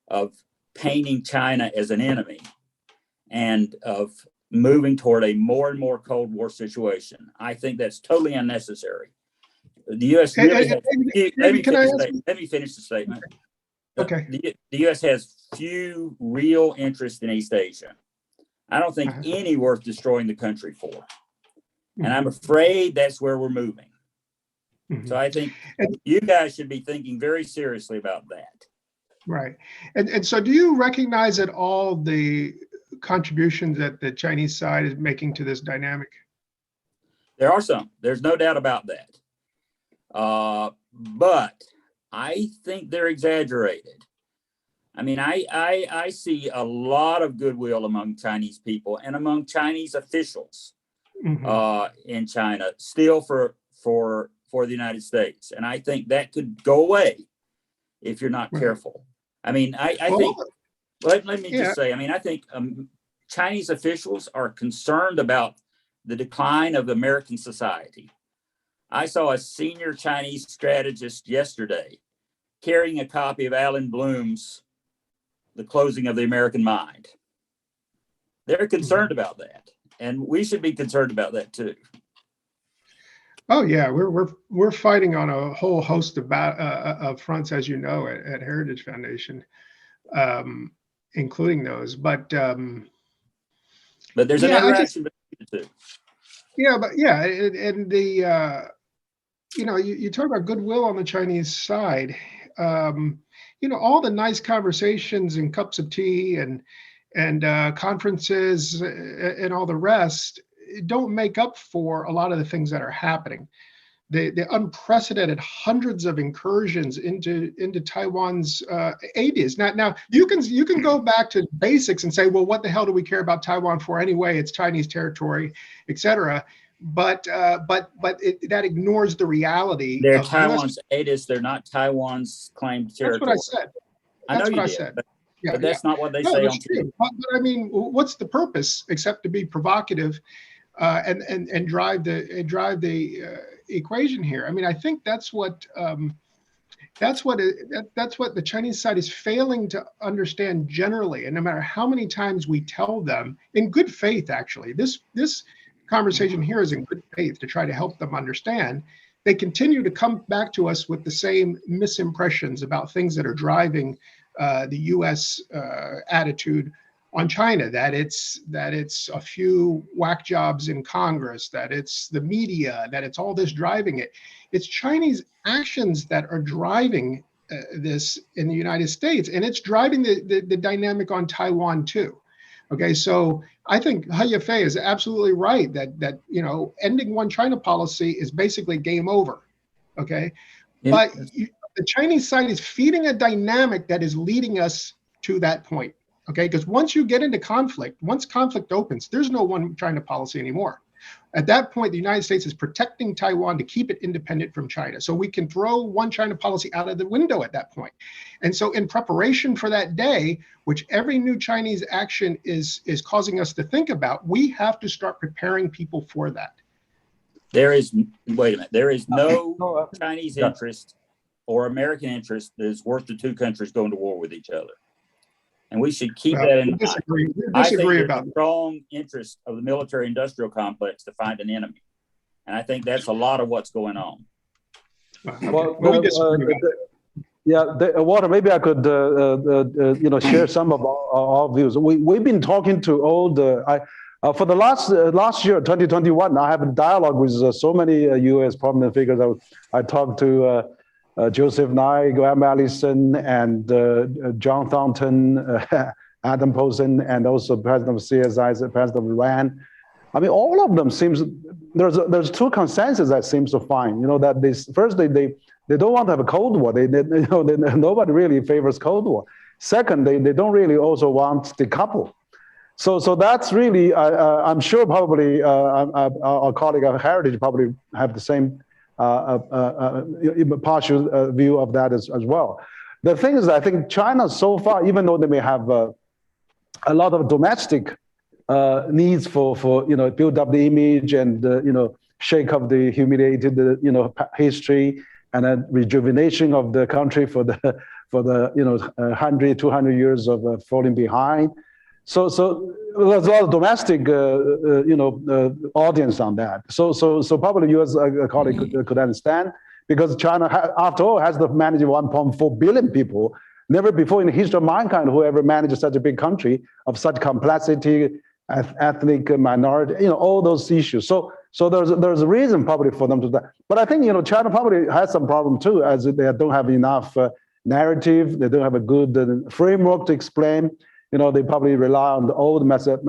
of painting China as an enemy and of moving toward a more and more Cold War situation. I think that's totally unnecessary. The U.S. really has, let me finish the statement. Okay. The U.S. has few real interests in East Asia. I don't think any worth destroying the country for. And I'm afraid that's where we're moving. So I think you guys should be thinking very seriously about that. Right. And so do you recognize at all the contributions that the Chinese side is making to this dynamic? There are some. There's no doubt about that. But I think they're exaggerated. I mean, I see a lot of goodwill among Chinese people and among Chinese officials in China still for the United States. And I think that could go away if you're not careful. I mean, I think, let me just say, I mean, I think Chinese officials are concerned about the decline of American society. I saw a senior Chinese strategist yesterday carrying a copy of Alan Bloom's The Closing of the American Mind. They're concerned about that, and we should be concerned about that too. Oh yeah, we're fighting on a whole host of fronts, as you know, at Heritage Foundation, including those. But there's an interaction between the two. Yeah, but yeah, and the you talk about goodwill on the Chinese side. All the nice conversations and cups of tea and conferences and all the rest don't make up for a lot of the things that are happening. The unprecedented hundreds of incursions into Taiwan's areas. Now you can go back to basics and say, well, what the hell do we care about Taiwan for anyway? It's Chinese territory, etc. But that ignores the reality. They're Taiwan's areas. They're not Taiwan's claimed territory. That's what I said. That's what I said. But that's not what they say on TV. But I mean, what's the purpose except to be provocative and drive the equation here? I mean, I think that's what the Chinese side is failing to understand generally. And no matter how many times we tell them, in good faith, actually, this conversation here is in good faith to try to help them understand, they continue to come back to us with the same misimpressions about things that are driving the U.S. attitude on China, that it's a few whack jobs in Congress, that it's the media, that it's all this driving it. It's Chinese actions that are driving this in the United States, and it's driving the dynamic on Taiwan too. Okay, so I think He Yafei is absolutely right that ending one China policy is basically game over. Okay, but the Chinese side is feeding a dynamic that is leading us to that point. Okay, because once you get into conflict, once conflict opens, there's no one China policy anymore. At that point, the United States is protecting Taiwan to keep it independent from China. So we can throw one China policy out of the window at that point. And so in preparation for that day, which every new Chinese action is causing us to think about, we have to start preparing people for that. Wait a minute, there is no Chinese interest or American interest that is worth the two countries going to war with each other. And we should keep that in mind. We disagree about the strong interest of the military-industrial complex to find an enemy. And I think that's a lot of what's going on. We disagree about Walter, maybe I could, share some of our views. We've been talking to all the, for the last year, 2021, I have a dialogue with so many U.S. prominent figures. I talked to Joseph Nye, Graham Allison, and John Thornton, Adam Posen, and also President of CSI, President of RAND. I mean, all of them seems, there's two consensus that seems to find, that this, first, they don't want to have a Cold War. Nobody really favors Cold War. Second, they don't really also want decouple. So that's really, I'm sure probably our colleague of Heritage probably have the same partial view of that as well. The thing is, I think China so far, even though they may have a lot of domestic needs for build up the image and shake up the humiliated history and a rejuvenation of the country for the 100, 200 years of falling behind. So there's a lot of domestic audience on that. So probably U.S. colleague could understand, because China after all has to manage 1.4 billion people. Never before in the history of mankind who ever managed such a big country of such complexity, ethnic minority, all those issues. So there's a reason probably for them to that. But I think China probably has some problem too, as they don't have enough narrative. They don't have a good framework to explain. They probably rely on the old method,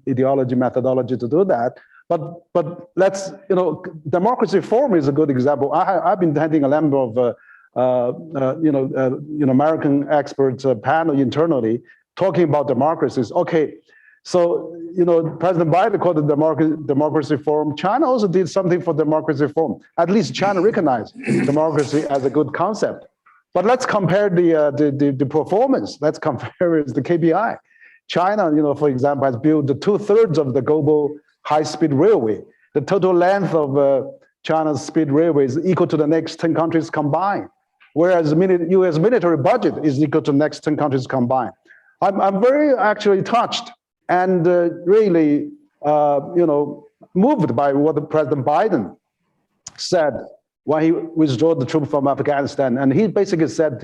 ideology, methodology to do that. But let's, democracy forum is a good example. I've been attending a number of American experts panel internally talking about democracies. Okay, so President Biden called it democracy forum. China also did something for democracy forum. At least China recognized democracy as a good concept. But let's compare the performance. Let's compare with the KPI. China, for example, has built 2/3 of the global high-speed railway. The total length of China's speed railway is equal to the next 10 countries combined, whereas the U.S. military budget is equal to the next 10 countries combined. I'm very actually touched and really, moved by what President Biden said when he withdrew the troops from Afghanistan. And he basically said,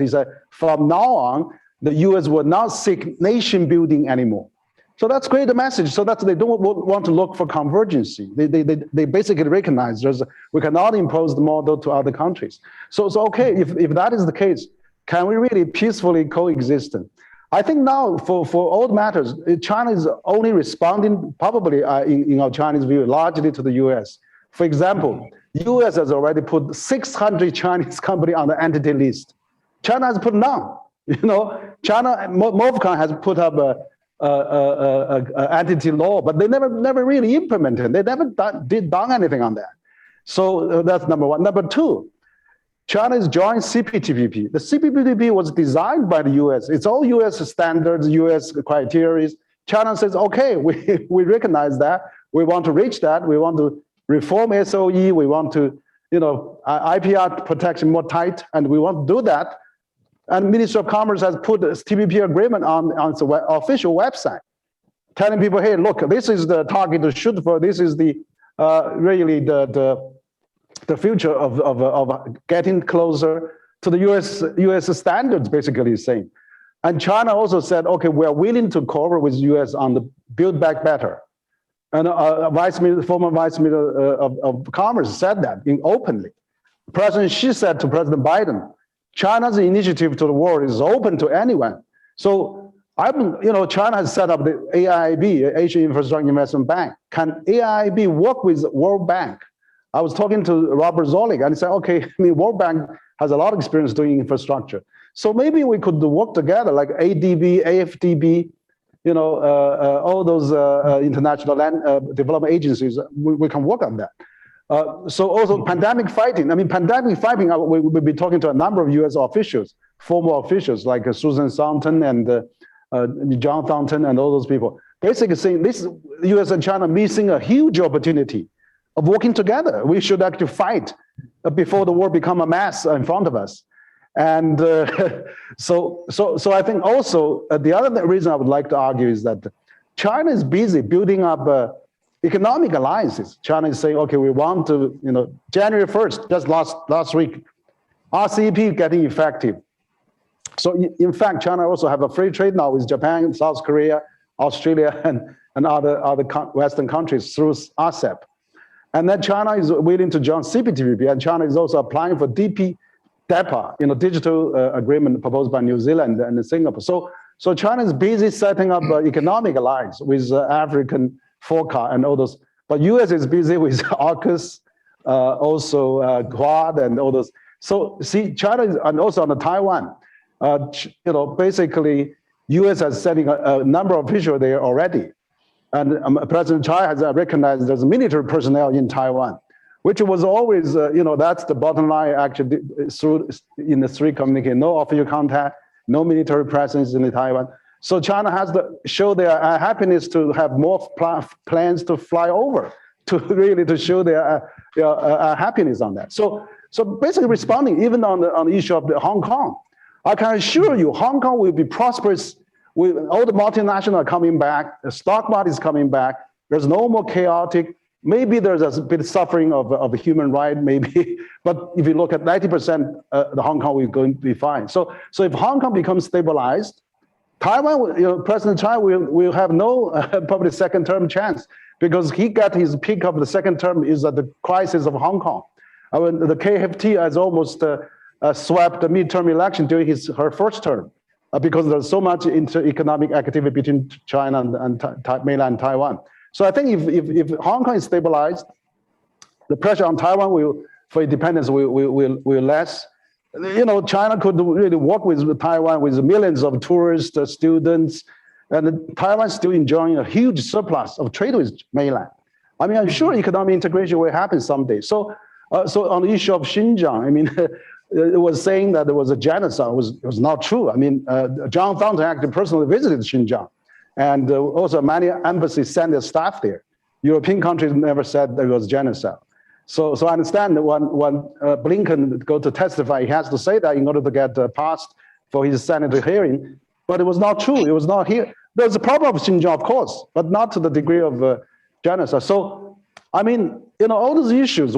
from now on, the U.S. will not seek nation building anymore. So that's great a message. So that they don't want to look for convergency. They basically recognize we cannot impose the model to other countries. So okay, if that is the case, can we really peacefully coexist? I think now for all matters, China is only responding probably in our Chinese view largely to the U.S. For example, U.S. has already put 600 Chinese companies on the entity list. China has put none. China, MOFCOM has put up a entity law, but they never really implemented. They never done anything on that. So that's number one. Number two, China is joining CPTPP. The CPTPP was designed by the U.S. It's all U.S. standards, U.S. criteria. China says, okay, we recognize that. We want to reach that. We want to reform SOE. We want to, IPR protection more tight, and we want to do that. And Ministry of Commerce has put the TPP agreement on the official website, telling people, hey, look, this is the target to shoot for. This is the really the future of getting closer to the U.S. standards, basically saying. And China also said, okay, we're willing to cooperate with the U.S. on the Build Back Better. And former Vice Minister of Commerce said that openly. President Xi said to President Biden, China's initiative to the world is open to anyone. So China has set up the AIIB, Asian Infrastructure Investment Bank. Can AIIB work with World Bank? I was talking to Robert Zoellick and he said, okay, World Bank has a lot of experience doing infrastructure. So maybe we could work together like ADB, AFDB, all those international land development agencies, we can work on that. So also pandemic fighting. Pandemic fighting, we'll be talking to a number of U.S. officials, former officials like Susan Sontag and John Thornton and all those people. Basically saying this U.S. and China missing a huge opportunity of working together. We should actually fight before the war become a mess in front of us. And so I think also the other reason I would like to argue is that China is busy building up economic alliances. China is saying, okay, we want to, January 1st, just last week, RCEP getting effective. So in fact, China also have a free trade now with Japan, South Korea, Australia, and other Western countries through RCEP. And then China is willing to join CPTPP, and China is also applying for DEPA, digital agreement proposed by New Zealand and Singapore. So China is busy setting up economic alliance with African FOCA and all those. But US is busy with AUKUS, also Quad and all those. So see, China is, and also on the Taiwan, basically US is sending a number of officials there already. And President Chai has recognized there's military personnel in Taiwan, which was always, that's the bottom line actually in the three communique, no official contact, no military presence in Taiwan. So China has to show their happiness to have more plans to fly over to show their happiness on that. So basically responding even on the issue of Hong Kong, I can assure you Hong Kong will be prosperous. All the multinational are coming back, the stock market is coming back, there's no more chaotic, maybe there's a bit of suffering of the human right, maybe, but if you look at 90%, the Hong Kong will going to be fine. So if Hong Kong becomes stabilized, Taiwan, President Chai will have no probably second term chance because he got his peak of the second term is at the crisis of Hong Kong. The KFT has almost swept the midterm election during her first term. Because there's so much inter-economic activity between China and mainland Taiwan. So I think if Hong Kong is stabilized, the pressure on Taiwan for independence will less. China could really work with Taiwan with millions of tourists, students, and Taiwan is still enjoying a huge surplus of trade with mainland. I mean, I'm sure economic integration will happen someday. So on the issue of Xinjiang, it was saying that there was a genocide. It was not true. I mean, John Thornton actually personally visited Xinjiang, and also many embassies sent their staff there. European countries never said there was genocide. So I understand that when Blinken go to testify, he has to say that in order to get passed for his Senate hearing, but it was not true. It was not here. There's a problem of Xinjiang, of course, but not to the degree of genocide. So I mean, all those issues,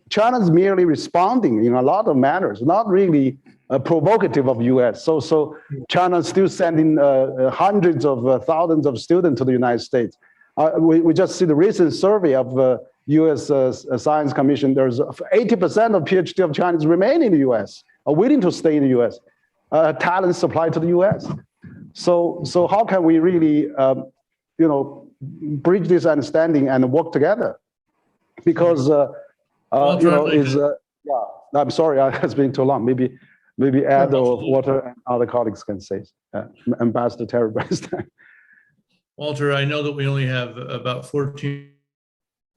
China's merely responding in a lot of manners, not really provocative of US. So China's still sending hundreds of thousands of students to the United States. We just see the recent survey of US Science Commission. There's 80% of PhD of Chinese remain in the US, are willing to stay in the US, talent supplied to the US. So how can we really, bridge this understanding and work together? Because I'm sorry, it's been too long. Maybe Ed or Walter and other colleagues can say. Ambassador Terry Branstad. Walter, I know that we only have about 14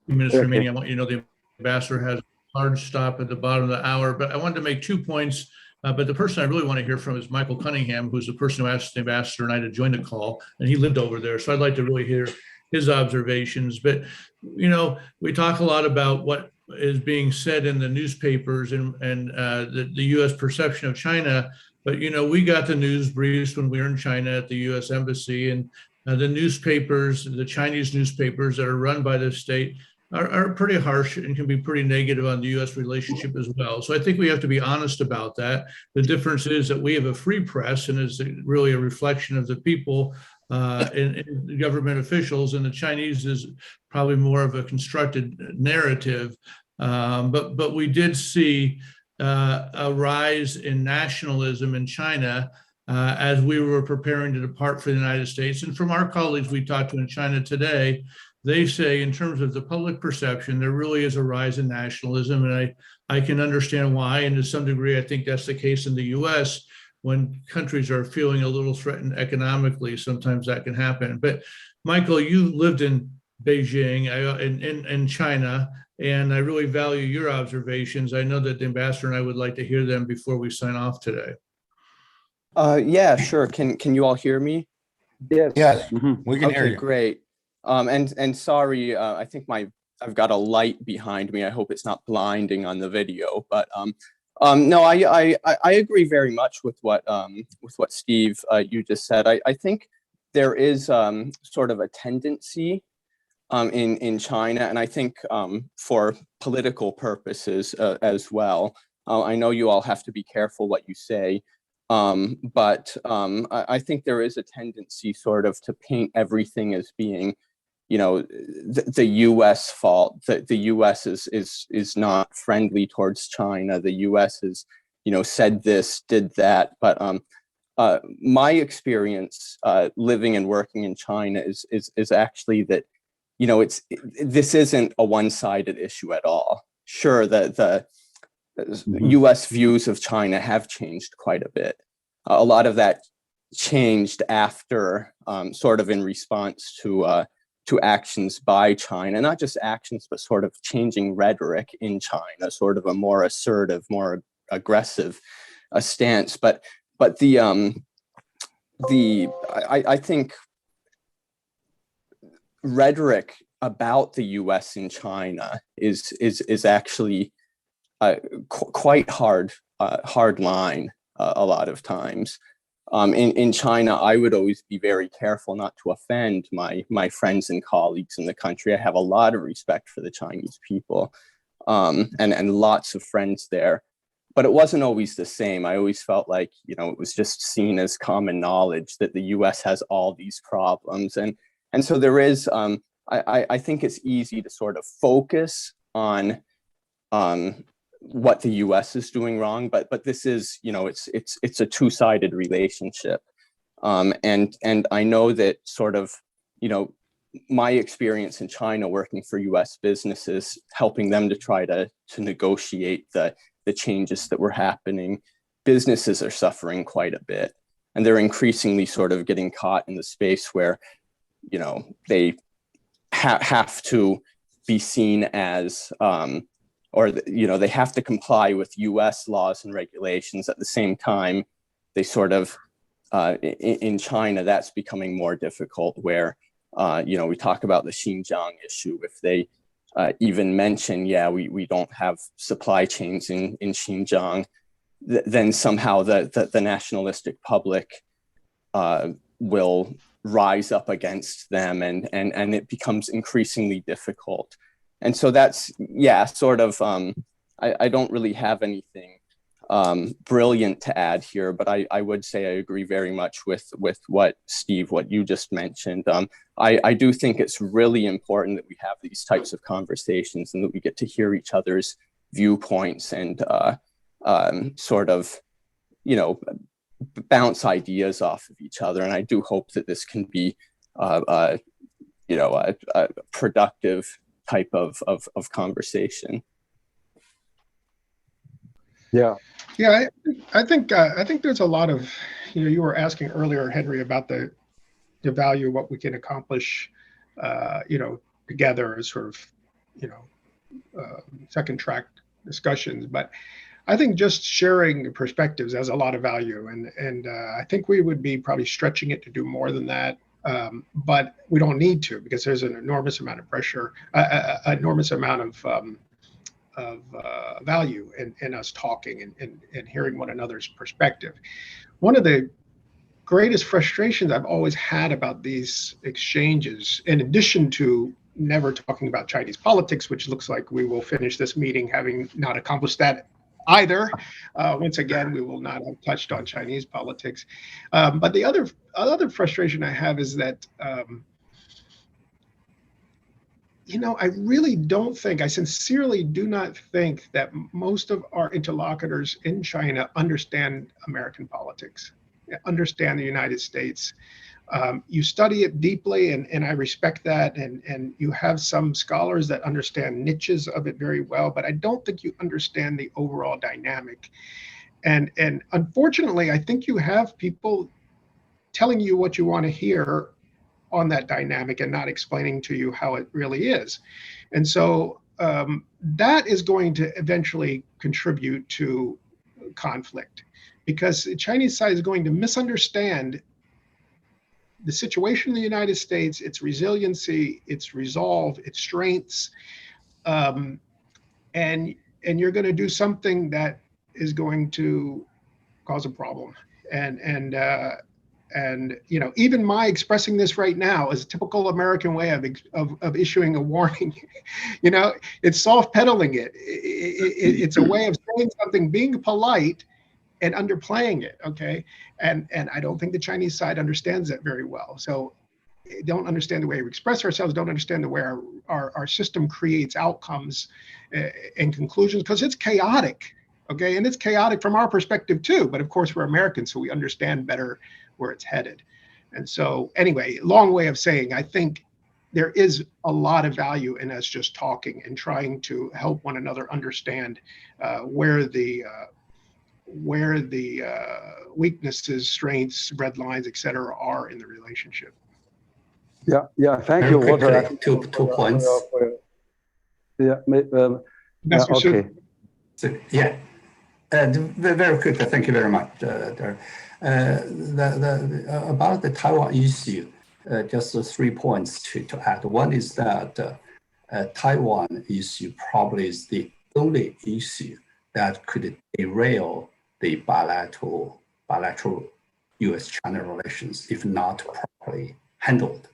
minutes remaining. I want you to know the ambassador has a hard stop at the bottom of the hour, but I wanted to make 2 points. But the person I really want to hear from is Michael Cunningham, who's the person who asked the ambassador and I to join the call, and he lived over there. So I'd like to really hear his observations. But, we talk a lot about what is being said in the newspapers and the U.S. perception of China. But, we got the news briefs when we were in China at the U.S. Embassy, and the newspapers, the Chinese newspapers that are run by the state are pretty harsh and can be pretty negative on the U.S. relationship as well. So I think we have to be honest about that. The difference is that we have a free press and is really a reflection of the people and government officials, and the Chinese is probably more of a constructed narrative. But we did see a rise in nationalism in China as we were preparing to depart for the United States. And from our colleagues we talked to in China today, they say in terms of the public perception, there really is a rise in nationalism. And I can understand why. And to some degree, I think that's the case in the US. When countries are feeling a little threatened economically, sometimes that can happen. But Michael, you lived in Beijing, in China, and I really value your observations. I know that the ambassador and I would like to hear them before we sign off today. Yeah, sure. Can you all hear me? Yes. Yes, Mm-hmm. we can hear you. Great. And sorry, I think I've got a light behind me. I hope it's not blinding on the video, but no, I agree very much with what Steve you just said. I think there is sort of a tendency in China, and I think for political purposes as well, I know you all have to be careful what you say, but I think there is a tendency sort of to paint everything as being, the U.S. fault. That the U.S. is not friendly towards China. The U.S. is, said this, did that. But my experience living and working in China is actually that, this isn't a one-sided issue at all. Sure, the U.S. views of China have changed quite a bit. A lot of that changed after, sort of in response to actions by China, not just actions, but sort of changing rhetoric in China, sort of a more assertive, more aggressive stance. But I think rhetoric about the U.S. in China is actually quite hard line a lot of times. In China, I would always be very careful not to offend my friends and colleagues in the country. I have a lot of respect for the Chinese people, and lots of friends there. But it wasn't always the same. I always felt like, it was just seen as common knowledge that the U.S. has all these problems. And so there is, I think it's easy to sort of focus on what the U.S. is doing wrong, but this is, it's a two-sided relationship, and I know that sort of, my experience in China working for U.S. businesses, helping them to try to negotiate the changes that were happening, businesses are suffering quite a bit, and they're increasingly sort of getting caught in the space where, they have to be seen as or they have to comply with U.S. laws and regulations. At the same time, they sort of, in China, that's becoming more difficult where, we talk about the Xinjiang issue. If they even mention, we don't have supply chains in Xinjiang, then somehow the nationalistic public will rise up against them, and it becomes increasingly difficult. And so that's, sort of, I don't really have anything brilliant to add here, but I would say I agree very much with what Steve, what you just mentioned. I do think it's really important that we have these types of conversations and that we get to hear each other's viewpoints and sort of, bounce ideas off of each other. And I do hope that this can be, a productive type of conversation. Yeah. I think there's a lot of, you were asking earlier, Henry, about the value of what we can accomplish, together as sort of, second track discussions. But I think just sharing perspectives has a lot of value, and I think we would be probably stretching it to do more than that. But we don't need to, because there's an enormous amount of pressure, enormous amount of value in us talking and hearing one another's perspective. One of the greatest frustrations I've always had about these exchanges, in addition to never talking about Chinese politics, which looks like we will finish this meeting having not accomplished that either. Once again, we will not have touched on Chinese politics. But the other frustration I have is that, I really don't think, I sincerely do not think that most of our interlocutors in China understand American politics, understand the United States. You study it deeply, and I respect that, and you have some scholars that understand niches of it very well, but I don't think you understand the overall dynamic. And unfortunately, I think you have people telling you what you want to hear on that dynamic and not explaining to you how it really is. And so that is going to eventually contribute to conflict, because the Chinese side is going to misunderstand the situation in the United States, its resiliency, its resolve, its strengths, and you're going to do something that is going to cause a problem. And And even my expressing this right now is a typical American way of issuing a warning. It's soft pedaling it. It's a way of saying something, being polite, and underplaying it. Okay, and I don't think the Chinese side understands that very well. So they don't understand the way we express ourselves. Don't understand the way our system creates outcomes and conclusions, because it's chaotic. Okay, and it's chaotic from our perspective too. But of course, we're Americans, so we understand better where it's headed. And so anyway, long way of saying, I think there is a lot of value in us just talking and trying to help one another understand where the weaknesses, strengths, red lines, etc., are in the relationship. Yeah. Thank Very you, Walter. quickly, two points. Okay. So, yeah. Very quickly, thank you very much. About the Taiwan issue, just 3 points to add. One is that Taiwan issue probably is the only issue that could derail the bilateral U.S.-China relations if not properly handled.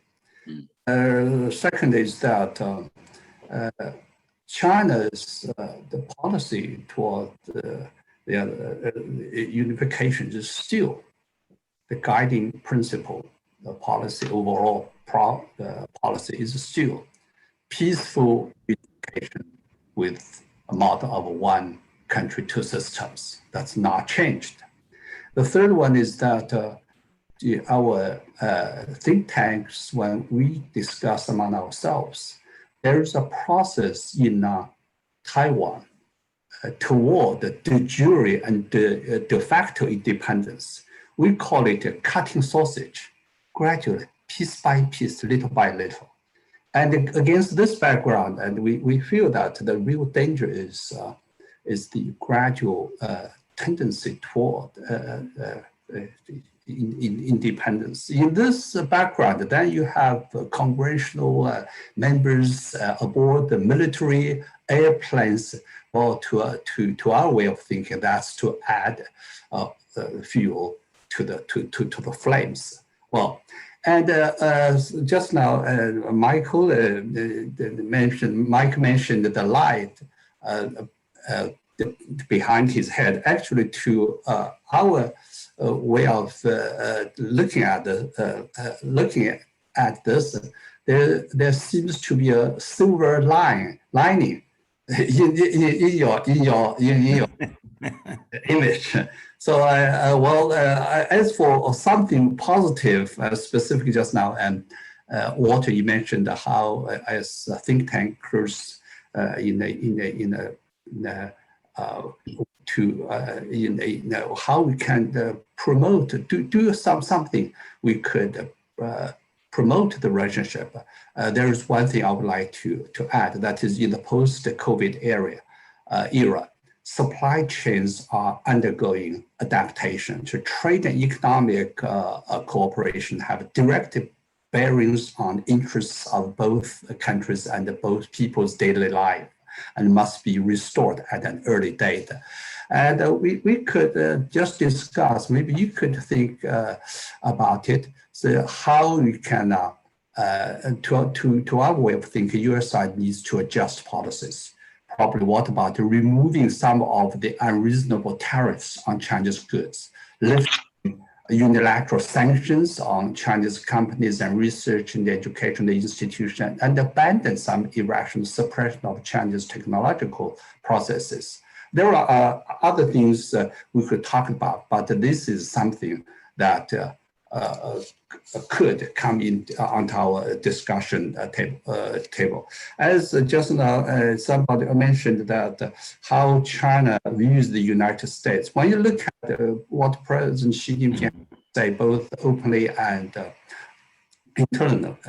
Second is that China's the policy toward the unification is still the guiding principle. The policy overall policy is still peaceful unification with a model of one country, two systems. That's not changed. The third one is that our think tanks, when we discuss among ourselves, there is a process in Taiwan toward the de jure and de facto independence. We call it a cutting sausage, gradually, piece by piece, little by little. And against this background, and we feel that the real danger is the gradual tendency toward independence. In this background, then you have congressional members aboard the military airplanes. Well, to our way of thinking, that's to add fuel to the flames. Well, and just now, Mike mentioned the light behind his head. Actually, to our way of looking at this, there seems to be a silver lining in your image. So as for something positive, specifically just now, and Walter, you mentioned how as think tankers how we can promote, do something we could promote the relationship. There is one thing I would like to add, that is in the post-COVID era, supply chains are undergoing adaptation. So trade and economic cooperation have direct bearings on interests of both countries and both people's daily life, and must be restored at an early date. And we could just discuss, maybe you could think about it, so how we can, to our way of thinking, US side needs to adjust policies. Probably what about removing some of the unreasonable tariffs on Chinese goods, lifting unilateral sanctions on Chinese companies and research and educational institutions, and abandon some irrational suppression of Chinese technological processes. There are other things we could talk about, but this is something that could come in onto our discussion table. As just now, somebody mentioned that how China views the United States. When you look at what President Xi Jinping say, both openly and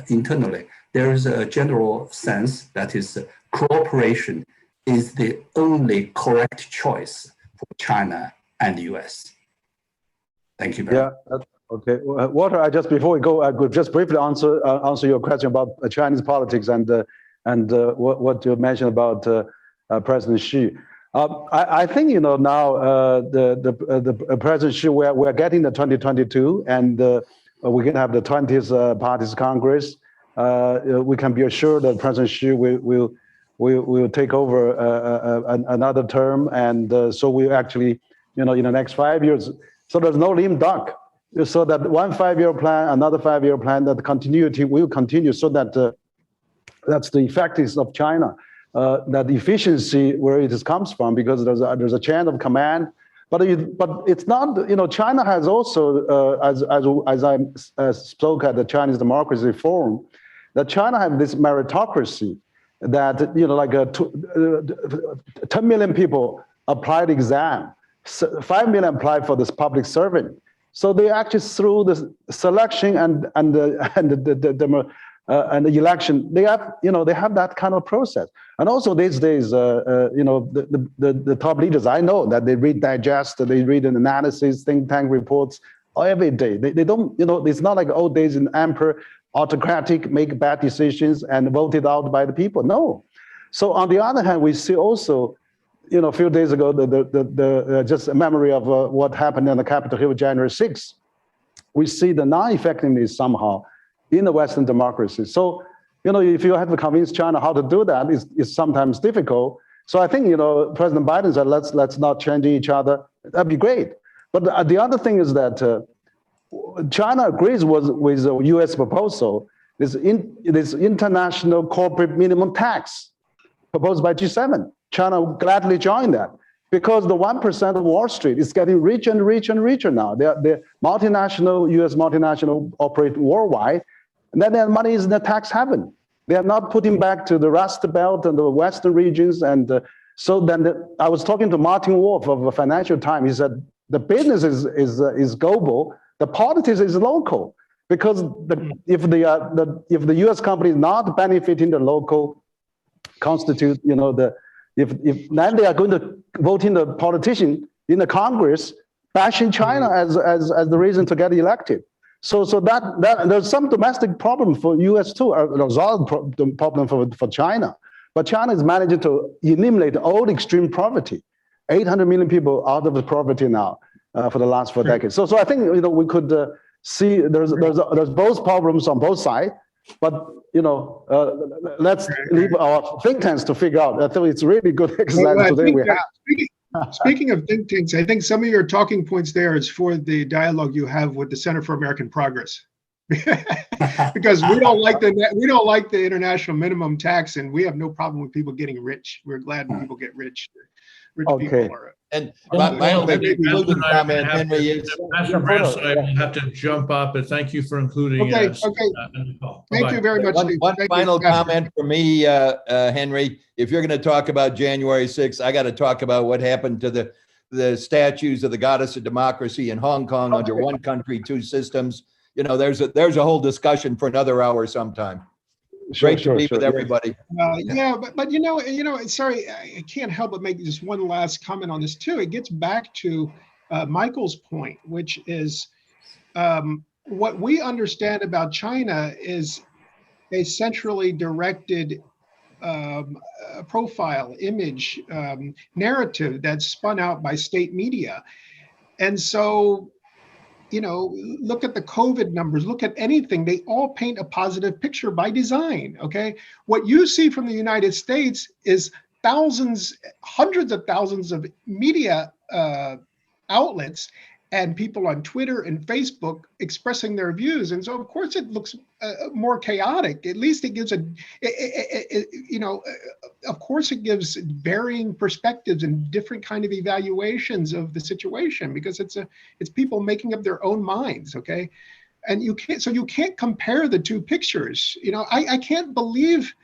internally, there is a general sense that is cooperation is the only correct choice for China and the US. Thank you very much. Okay, Walter. Before we go, I could just briefly answer your question about Chinese politics and what you mentioned about President Xi. I think now the President Xi, we're getting the 2022, and we're going to have the 20th Party's Congress. We can be assured that President Xi will take over another term, and so we actually, in the next 5 years. So there's no lame duck. So that one 5-year plan, another 5-year plan, that the continuity will continue, so that that's the effectiveness of China. That efficiency where it comes from, because there's a chain of command, but it's not. China has also, as I spoke at the Chinese Democracy Forum, that China has this meritocracy, that 10 million people applied exam, 5 million applied for this public servant. So they actually, through the selection and the election, they have that kind of process. And also these days, the top leaders, I know that they read digest, they read an analysis, think tank reports every day. They don't, it's not like old days in emperor, autocratic, make bad decisions and voted out by the people. No. So on the other hand, we see also, a few days ago, the just a memory of what happened on the Capitol Hill January 6th. We see the non-effectiveness somehow in the Western democracy. So, if you have to convince China how to do that, it's sometimes difficult. So I think, President Biden said, let's not change each other. That'd be great. But the other thing is that China agrees with the U.S. proposal, this international corporate minimum tax proposed by G7. China gladly joined that, because the 1% of Wall Street is getting richer and richer and richer now. They're multinational, U.S. multinational operate worldwide, and then their money is in the tax haven. They are not putting back to the Rust Belt and the Western regions. And so then I was talking to Martin Wolf of the Financial Times. He said the business is global, the politics is local, because if the U.S. company is not benefiting the local constitute, if then they are going to vote in the politician in the Congress bashing China as the reason to get elected. So that there's some domestic problem for U.S. too, there's all the problem for China. But China is managing to eliminate all extreme poverty, 800 million people out of the poverty now for the last 4 decades. So I think we could see there's both problems on both sides. But let's leave our think tanks to figure out. I think it's a really good exercise today we have. Speaking of think tanks, I think some of your talking points there is for the dialogue you have with the Center for American Progress, because we don't like the international minimum tax, and we have no problem with people getting rich. We're glad when people get rich. Rich people are. And my only concluding comment, Henry, is Pastor Branstad, I will have to jump off, but thank you for including us. Okay. Thank you very much. One final comment for me, Henry. If you're going to talk about January 6th, I got to talk about what happened to the statues of the goddess of democracy in Hong Kong under one country, two systems. There's a whole discussion for another hour sometime. Great to be with everybody. Yeah, but sorry, I can't help but make just one last comment on this too. It gets back to Michael's point, which is what we understand about China is a centrally directed profile, image, narrative that's spun out by state media. And so, look at the COVID numbers, look at anything, they all paint a positive picture by design, okay? What you see from the United States is thousands, hundreds of thousands of media outlets and people on Twitter and Facebook expressing their views. And so of course it looks more chaotic. At least it gives of course it gives varying perspectives and different kind of evaluations of the situation, because it's people making up their own minds, okay? And you can't compare the two pictures. I can't believe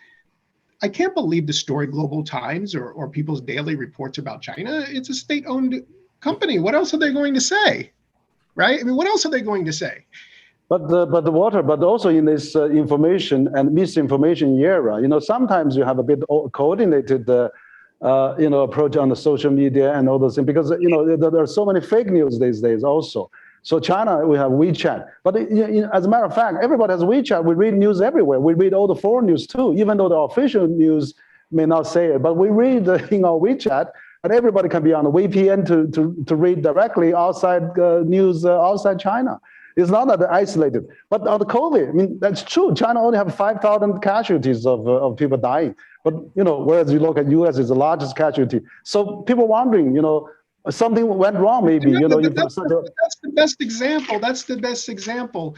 the story Global Times or people's daily reports about China. It's a state-owned company. What else are they going to say, right? I mean, what else are they going to say? But also in this information and misinformation era, sometimes you have a bit coordinated, approach on the social media and all those things, because there are so many fake news these days also. So China, we have WeChat, but as a matter of fact, everybody has WeChat. We read news everywhere. We read all the foreign news too, even though the official news may not say it. But we read in our WeChat and everybody can be on the VPN to read directly outside news outside China. It's not that they're isolated. But on the COVID, I mean, that's true. China only have 5,000 casualties of people dying. But, you know, whereas you look at US, is the largest casualty. So people wondering, you know, something went wrong maybe, you know. That's the best example. That's the best example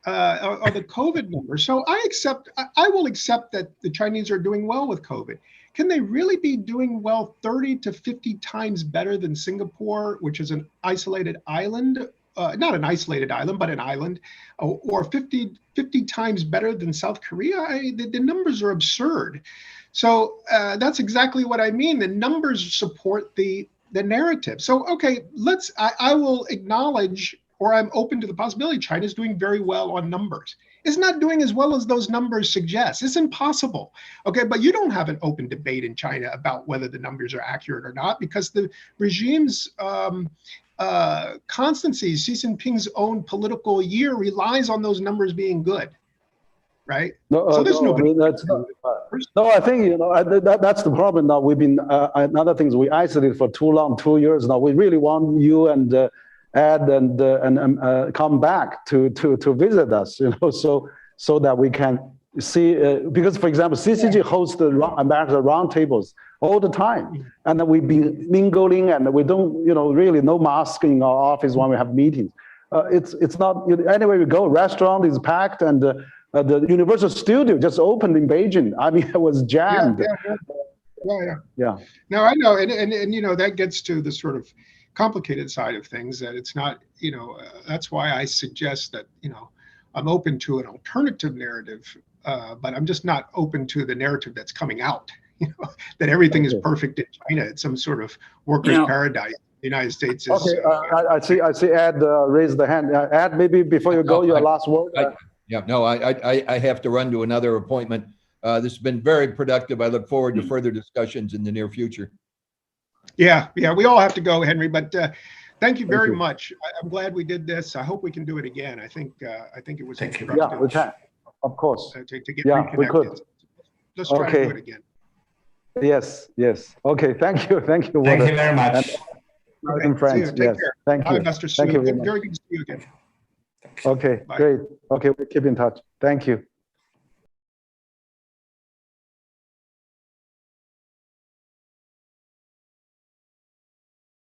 of the COVID numbers. So I will accept that the Chinese are doing well with COVID. Can they really be doing well 30 to 50 times better than Singapore, which is an isolated island? Not an isolated island, but an island, or 50 times better than South Korea? The numbers are absurd. So that's exactly what I mean. The numbers support the narrative. So, okay, I will acknowledge, or I'm open to the possibility, China's doing very well on numbers. It's not doing as well as those numbers suggest. It's impossible. Okay, but you don't have an open debate in China about whether the numbers are accurate or not, because the regime's constancy, Xi Jinping's own political year, relies on those numbers being good, right? So there's nobody. No, I think, you know, that's the problem now. We've been another thing is we isolated for too long, 2 years now. We really want you and Ed and come back to visit us, you know, so that we can see, because for example, CCG hosts the ambassador roundtables all the time, and we've been mingling, and we don't, you know, really no mask in our office when we have meetings. It's not, anywhere we go, restaurant is packed, and the Universal Studio just opened in Beijing. I mean, it was jammed. Yeah. No, I know, and you know, that gets to the sort of complicated side of things, that it's not, you know, that's why I suggest that, you know, I'm open to an alternative narrative, but I'm just not open to the narrative that's coming out, you know, that everything is perfect in China. It's some sort of workers' paradise. The United States is. Okay, I see Ed raised the hand. Ed, maybe before you go, your last word. I have to run to another appointment. This has been very productive. I look forward to further discussions in the near future. Yeah, we all have to go, Henry, but thank you very much. I'm glad we did this. I hope we can do it again. I think it was constructive. Yeah, we can, of course. To get reconnected. We could. Let's try to do it again. Yes. Okay, thank you. Thank you very much. And friends, yes. Thank you. Mr. Thank you very much. Very good to see you again. Okay, great. Okay, we'll keep in touch. Thank you.